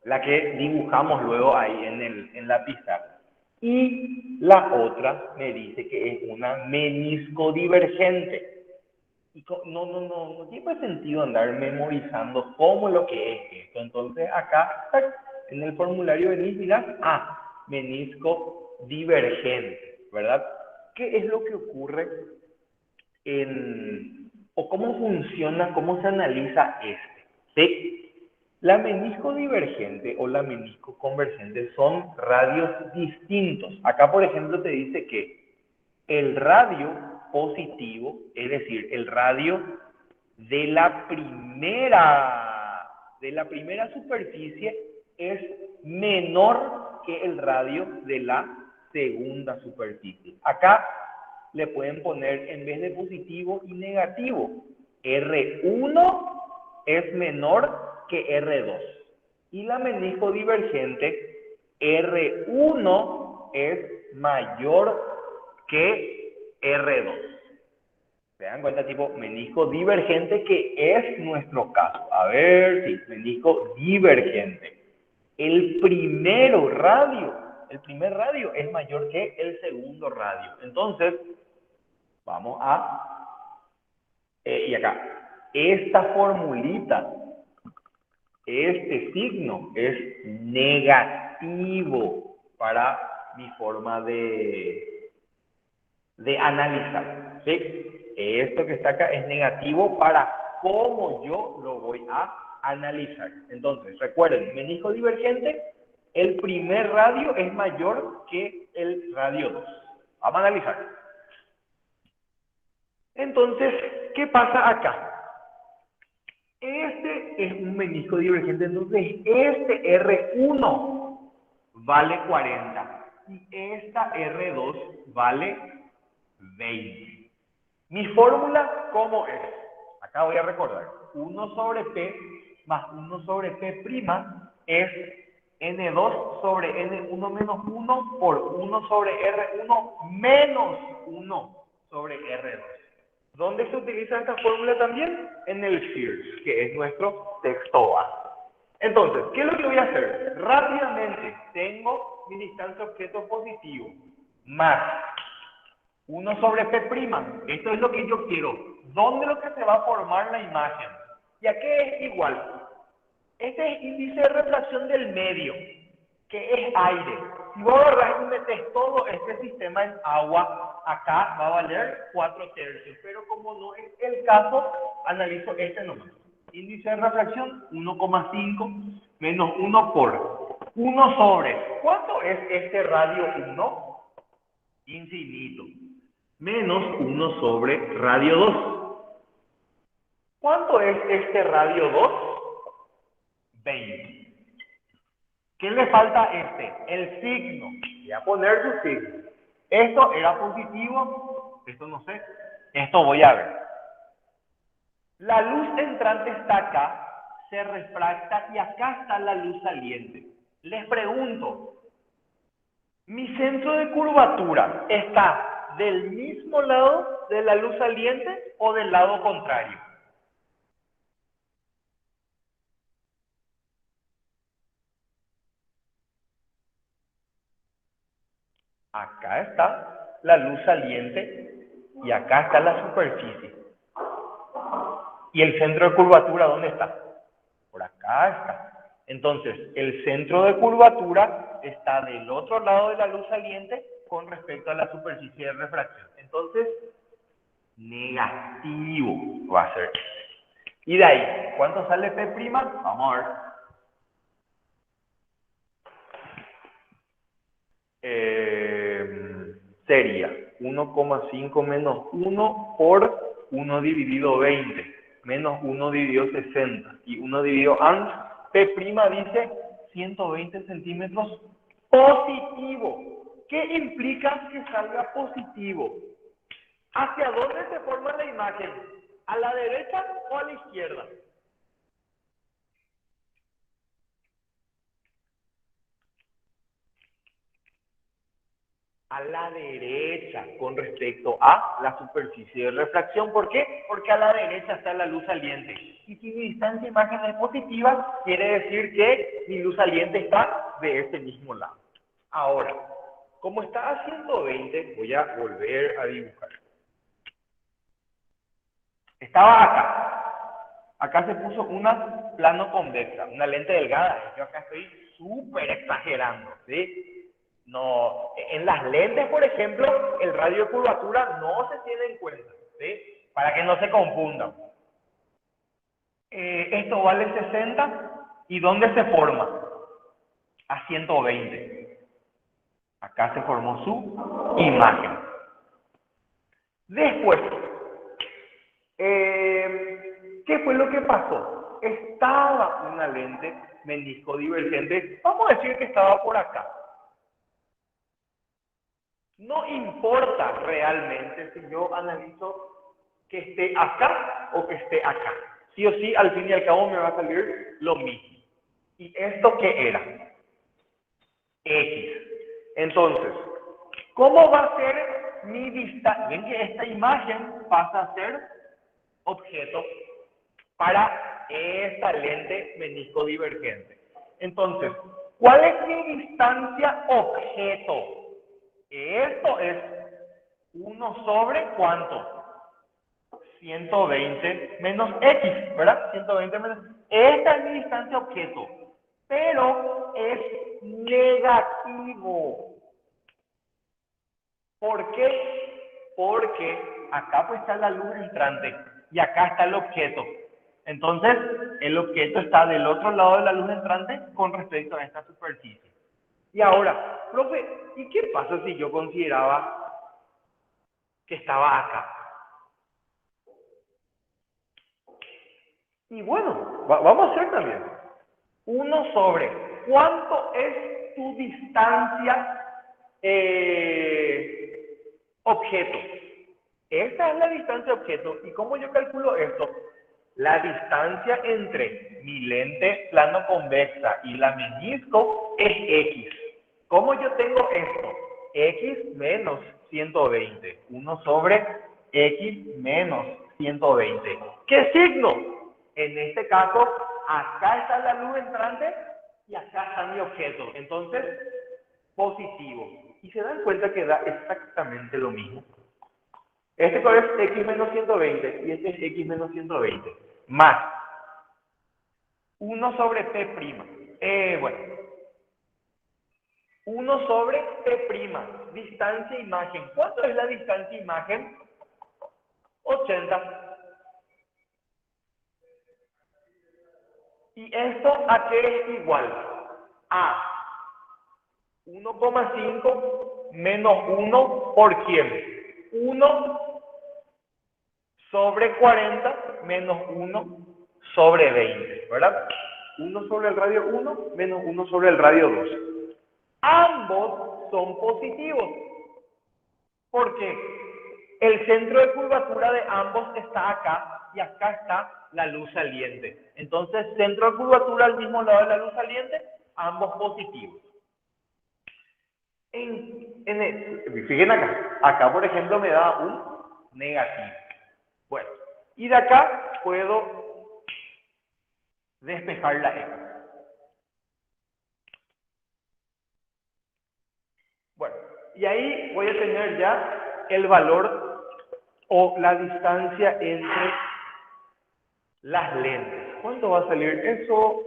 la que dibujamos luego ahí en la pizarra. Y la otra me dice que es una meniscodivergente. Y no tiene sentido andar memorizando cómo lo que es esto. Entonces acá, en el formulario venís, mirás, menisco divergente, ¿verdad? ¿Qué es lo que ocurre o cómo funciona, cómo se analiza este? ¿Sí? La menisco divergente o la menisco convergente son radios distintos. Acá, por ejemplo, te dice que el radio positivo, es decir, el radio de la primera superficie es menor que el radio de la segunda superficie. Acá le pueden poner en vez de positivo y negativo. R1 es menor que R2. Y la menisco divergente, R1 es mayor que R2. ¿Se dan cuenta? Tipo menisco divergente, que es nuestro caso. A ver, sí, menisco divergente. El primer radio es mayor que el segundo radio. Entonces, vamos y acá, esta formulita, este signo es negativo para mi forma de analizar, ¿sí? Esto que está acá es negativo para cómo yo lo voy a analizar. Entonces, recuerden, menisco divergente, el primer radio es mayor que el radio 2. Vamos a analizar. Entonces, ¿qué pasa acá? Este es un menisco divergente, entonces este R1 vale 40. y esta R2 vale 20. Mi fórmula, ¿cómo es? Acá voy a recordar. 1 sobre P más 1 sobre P' es N2 sobre N1 menos 1 por 1 sobre R1 menos 1 sobre R2. ¿Dónde se utiliza esta fórmula también? En el FIRS, que es nuestro texto base. Entonces, ¿qué es lo que voy a hacer? Rápidamente, tengo mi distancia objeto positivo, más 1 sobre P'. Esto es lo que yo quiero. ¿Dónde es lo que se va a formar la imagen? ¿Y a qué es igual? Este es índice de refracción del medio, que es aire. Si vos agarrás y metes todo este sistema en agua, acá va a valer 4/3. Pero como no es el caso, analizo este nomás. Índice de refracción 1,5 menos 1 por 1 sobre. ¿Cuánto es este radio 1? Infinito. Menos 1 sobre radio 2. ¿Cuánto es este radio 2? 20. ¿Qué le falta a este? El signo. Voy a poner su signo. Esto era positivo, esto no sé, esto voy a ver. La luz entrante está acá, se refracta y acá está la luz saliente. Les pregunto, ¿mi centro de curvatura está del mismo lado de la luz saliente o del lado contrario? Acá está la luz saliente y acá está la superficie. ¿Y el centro de curvatura dónde está? Por acá está. Entonces, el centro de curvatura está del otro lado de la luz saliente con respecto a la superficie de refracción. Entonces, negativo va a ser. Y de ahí, ¿cuánto sale P'? Vamos a ver. Sería 1,5 menos 1 por 1 dividido 20, menos 1 dividido 60 y 1 dividido ANS. P' dice 120 centímetros positivo. ¿Qué implica que salga positivo? ¿Hacia dónde se forma la imagen? ¿A la derecha o a la izquierda? A la derecha con respecto a la superficie de refracción. ¿Por qué? Porque a la derecha está la luz saliente. Y si mi distancia de imagen es positiva, quiere decir que mi luz saliente está de este mismo lado. Ahora, como está a 120, voy a volver a dibujar. Estaba acá. Acá se puso una plano convexa, una lente delgada. Yo acá estoy súper exagerando, ¿sí? No, en las lentes, por ejemplo, el radio de curvatura no se tiene en cuenta, ¿sí? Para que no se confundan. Esto vale 60, ¿y dónde se forma? A 120. Acá se formó su imagen. Después, ¿qué fue lo que pasó? Estaba una lente menisco divergente, vamos a decir que estaba por acá. No importa realmente si yo analizo que esté acá o que esté acá. Sí o sí, al fin y al cabo me va a salir lo mismo. ¿Y esto qué era? X. Entonces, ¿cómo va a ser mi distancia? Ven que esta imagen pasa a ser objeto para esta lente menisco divergente. Entonces, ¿cuál es mi distancia objeto? Esto es 1 sobre ¿cuánto? 120 menos X, ¿verdad? 120 menos. Esta es mi distancia objeto, pero es negativo. ¿Por qué? Porque acá pues está la luz entrante y acá está el objeto. Entonces, el objeto está del otro lado de la luz entrante con respecto a esta superficie. Y ahora, profe, ¿y qué pasa si yo consideraba que estaba acá? Y bueno, vamos a hacer también 1 sobre ¿cuánto es tu distancia objeto. Esta es la distancia objeto. ¿Y cómo yo calculo esto? La distancia entre mi lente plano convexa y la menisco es X. ¿Cómo yo tengo esto? X menos 120. 1 sobre X menos 120. ¿Qué signo? En este caso, acá está la luz entrante y acá está mi objeto. Entonces, positivo. Y se dan cuenta que da exactamente lo mismo. Este es X menos 120 y este es X menos 120. Más 1 sobre P'. Bueno, 1 sobre P'. Distancia imagen. ¿Cuánto es la distancia imagen? 80. ¿Y esto a qué es igual? A 1,5 menos 1 por quién? 1 sobre 40 menos 1 sobre 20, ¿verdad? 1 sobre el radio 1 menos 1 sobre el radio 2. Ambos son positivos. ¿Por qué? El centro de curvatura de ambos está acá y acá está la luz saliente. Entonces, centro de curvatura al mismo lado de la luz saliente, ambos positivos. Fíjense acá. Acá, por ejemplo, me da un negativo. Bueno, y de acá puedo despejar la X. Bueno, y ahí voy a tener ya el valor o la distancia entre las lentes. ¿Cuánto va a salir eso?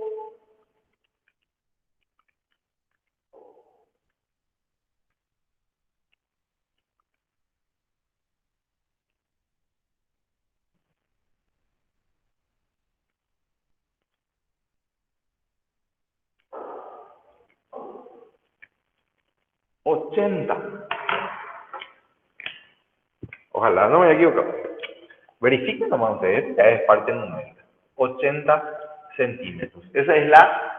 $80. Ojalá no me haya equivocado. Verifiquen nomás ustedes, ya es parte numérica. 80 centímetros. Esa es la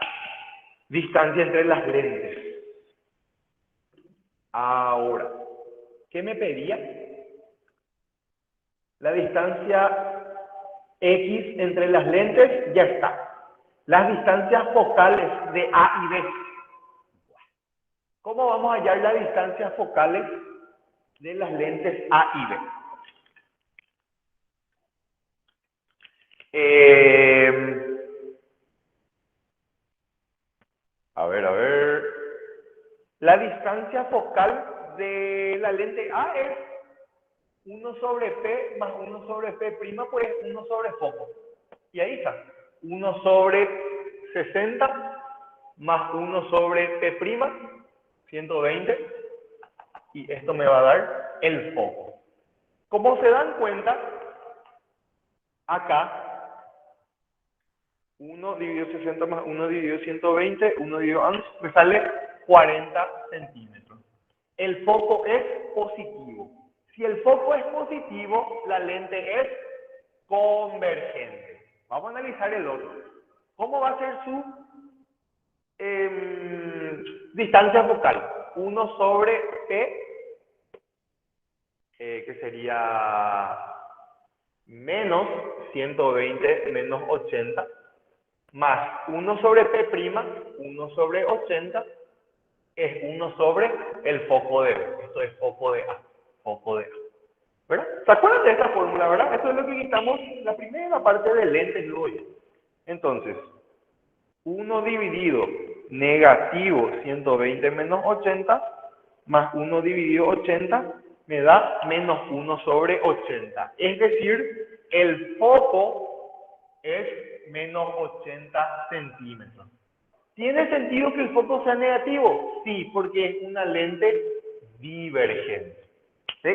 distancia entre las lentes. Ahora, ¿qué me pedía? La distancia X entre las lentes ya está. Las distancias focales de A y B. ¿Cómo vamos a hallar las distancias focales de las lentes A y B? A ver. La distancia focal de la lente A es 1 sobre P más 1 sobre P', pues 1 sobre foco. Y ahí está. 1 sobre 60 más 1 sobre P', 120. Y esto me va a dar el foco. Como se dan cuenta, acá 1 dividido 60 más 1 dividido 120, 1 dividido me sale 40 centímetros. El foco es positivo. Si el foco es positivo, la lente es convergente. Vamos a analizar el otro. ¿Cómo va a ser su distancia focal? 1 sobre P, que sería menos 120 menos 80, más 1 sobre P', 1 sobre 80, es 1 sobre el foco de B. Esto es foco de A. Foco de A. ¿Verdad? ¿Se acuerdan de esta fórmula, verdad? Esto es lo que quitamos la primera parte del lente luego ya. Entonces, 1 dividido negativo 120 menos 80, más 1 dividido 80, me da menos 1 sobre 80. Es decir, el foco es menos 80 centímetros. ¿Tiene sentido que el foco sea negativo? Sí, porque es una lente divergente. ¿Sí?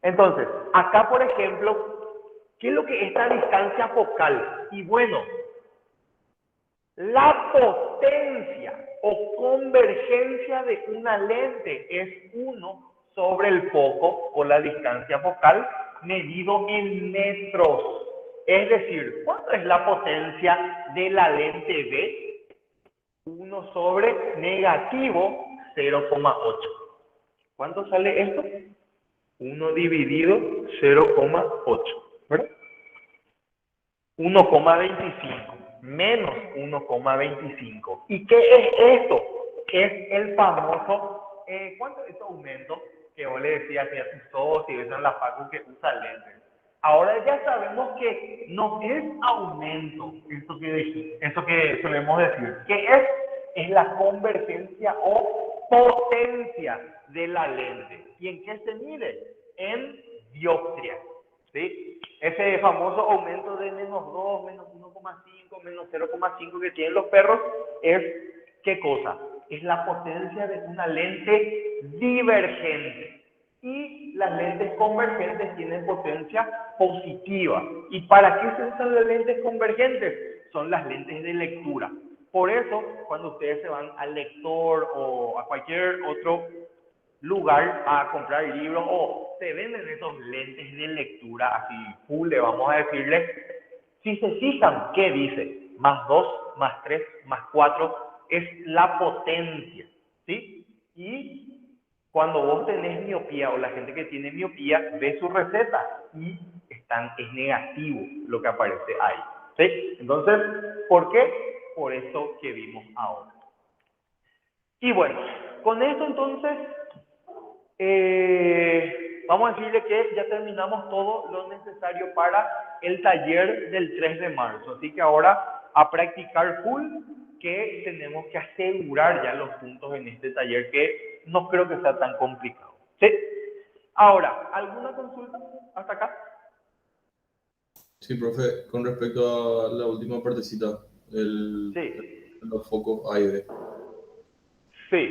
Entonces, acá por ejemplo, ¿qué es lo que es esta distancia focal? Y bueno, la potencia o convergencia de una lente es 1 sobre el foco o la distancia focal medido en metros. Es decir, ¿cuánto es la potencia de la lente B? 1 sobre negativo 0,8. ¿Cuánto sale esto? 1 dividido 0,8, ¿verdad? 1,25 menos 1,25. ¿Y qué es esto? Es el famoso, ¿cuánto es este aumento que vos le decías a tu socio, eso en la facu que usa lentes? Ahora ya sabemos que no es aumento, eso que solemos decir. ¿Qué es? Es la convergencia o potencia de la lente. ¿Y en qué se mide? En dioptria. ¿Sí? Ese famoso aumento de -2, -1,5, -0,5 que tienen los perros es, ¿qué cosa? Es la potencia de una lente divergente. Y las lentes convergentes tienen potencia positiva. ¿Y para qué se usan las lentes convergentes? Son las lentes de lectura. Por eso, cuando ustedes se van al lector o a cualquier otro lugar a comprar libros o se venden esos lentes de lectura, así full, le vamos a decirle, si se fijan, ¿qué dice? +2, +3, +4, es la potencia, ¿sí? Y cuando vos tenés miopía o la gente que tiene miopía ve su receta y es negativo lo que aparece ahí, ¿sí? Entonces, ¿por qué? Por eso que vimos ahora. Y bueno, con esto entonces vamos a decirle que ya terminamos todo lo necesario para el taller del 3 de marzo. Así que ahora a practicar full, que tenemos que asegurar ya los puntos en este taller, que no creo que sea tan complicado. ¿Sí? Ahora, ¿alguna consulta hasta acá?
Sí, profe, con respecto a la última partecita,
Sí,
los focos A y B.
sí.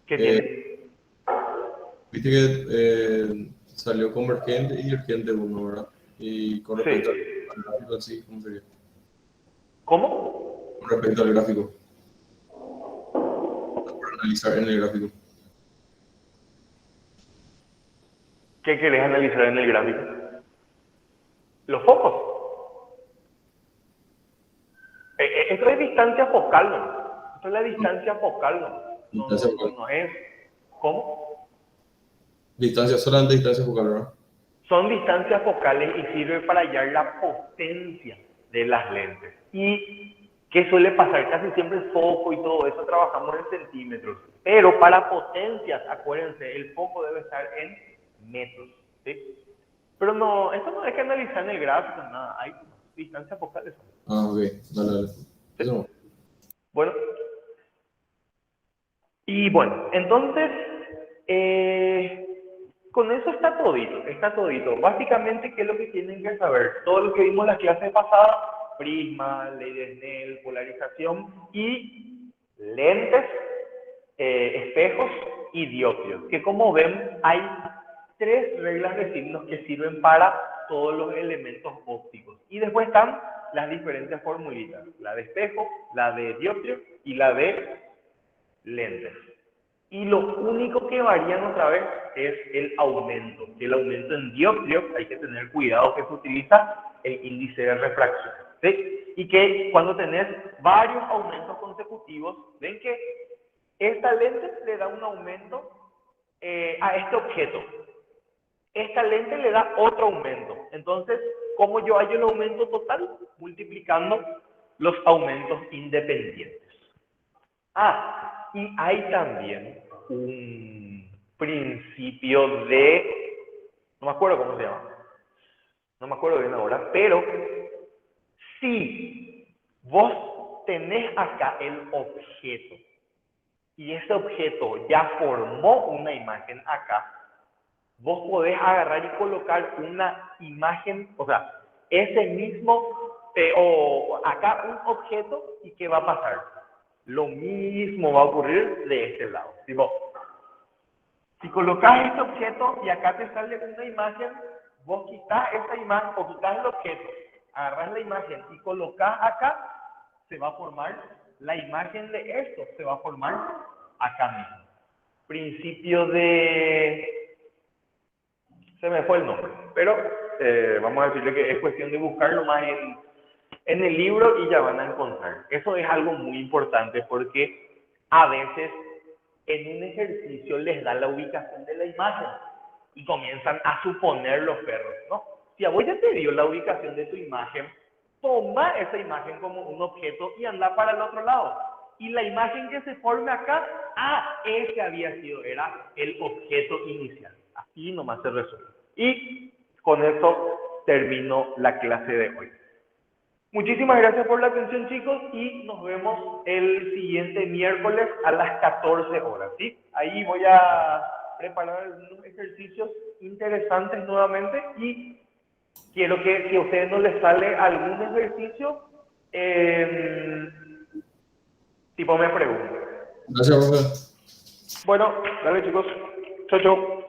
¿Qué
Eh,
tiene?
Viste que salió convergente y divergente uno, ¿verdad? Y con respecto
Sí.
al gráfico, sí, ¿cómo sería?
¿Cómo?
Con respecto al gráfico, para analizar en el gráfico.
¿Qué querés analizar en el gráfico? Los focos. Esto es distancia focal, ¿no? Esto es la distancia focal, ¿no?
Distancia focal.
No es. ¿Cómo?
Distancia, solamente distancia focal, ¿verdad?
Son distancias focales y sirve para hallar la potencia de las lentes. ¿Y qué suele pasar? Casi siempre el foco y todo eso trabajamos en centímetros. Pero para potencias, acuérdense, el foco debe estar en metros, ¿sí? Pero no, esto no hay que analizar en el gráfico, nada. Hay distancias focales.
Ah, ok, dale, dale.
¿Sí?
Eso.
Bueno, y bueno, entonces, con eso está todito, está todito. Básicamente, ¿qué es lo que tienen que saber? Todo lo que vimos en la clase pasada: prisma, ley de Snell, polarización y lentes, espejos y dioptrios. Que como ven, hay 3 reglas de signos que sirven para todos los elementos ópticos. Y después están las diferentes formulitas: la de espejo, la de dioptrio y la de lentes. Y lo único que varían otra vez es el aumento. Que el aumento en dioptrio, hay que tener cuidado que se utiliza el índice de refracción, ¿sí? Y que cuando tenés varios aumentos consecutivos, ven que esta lente le da un aumento a este objeto. Esta lente le da otro aumento. Entonces, ¿cómo yo hallo el aumento total? Multiplicando los aumentos independientes. Ah, y hay también un principio de, no me acuerdo cómo se llama, no me acuerdo bien ahora, pero si vos tenés acá el objeto y ese objeto ya formó una imagen acá, vos podés agarrar y colocar una imagen, o sea, ese mismo, o acá un objeto, y ¿qué va a pasar? Lo mismo va a ocurrir de este lado. Tipo, si colocas este objeto y acá te sale una imagen, vos quitas esa imagen o quitas el objeto, agarras la imagen y colocas acá, se va a formar la imagen de esto, se va a formar acá mismo. Principio de... Se me fue el nombre, pero vamos a decirle que es cuestión de buscarlo más en el libro y ya van a encontrar. Eso es algo muy importante porque a veces en un ejercicio les da la ubicación de la imagen y comienzan a suponer los perros, ¿no? Si a vos ya te dio la ubicación de tu imagen, toma esa imagen como un objeto y anda para el otro lado. Y la imagen que se forme acá, ese había sido, era el objeto inicial. Así nomás se resuelve. Y con eso termino la clase de hoy. Muchísimas gracias por la atención, chicos, y nos vemos el siguiente miércoles a las 14 horas, ¿sí? Ahí voy a preparar algunos ejercicios interesantes nuevamente y quiero que si a ustedes no les sale algún ejercicio, tipo me pregunten.
Gracias, profe.
Bueno, dale chicos. Chau, chau.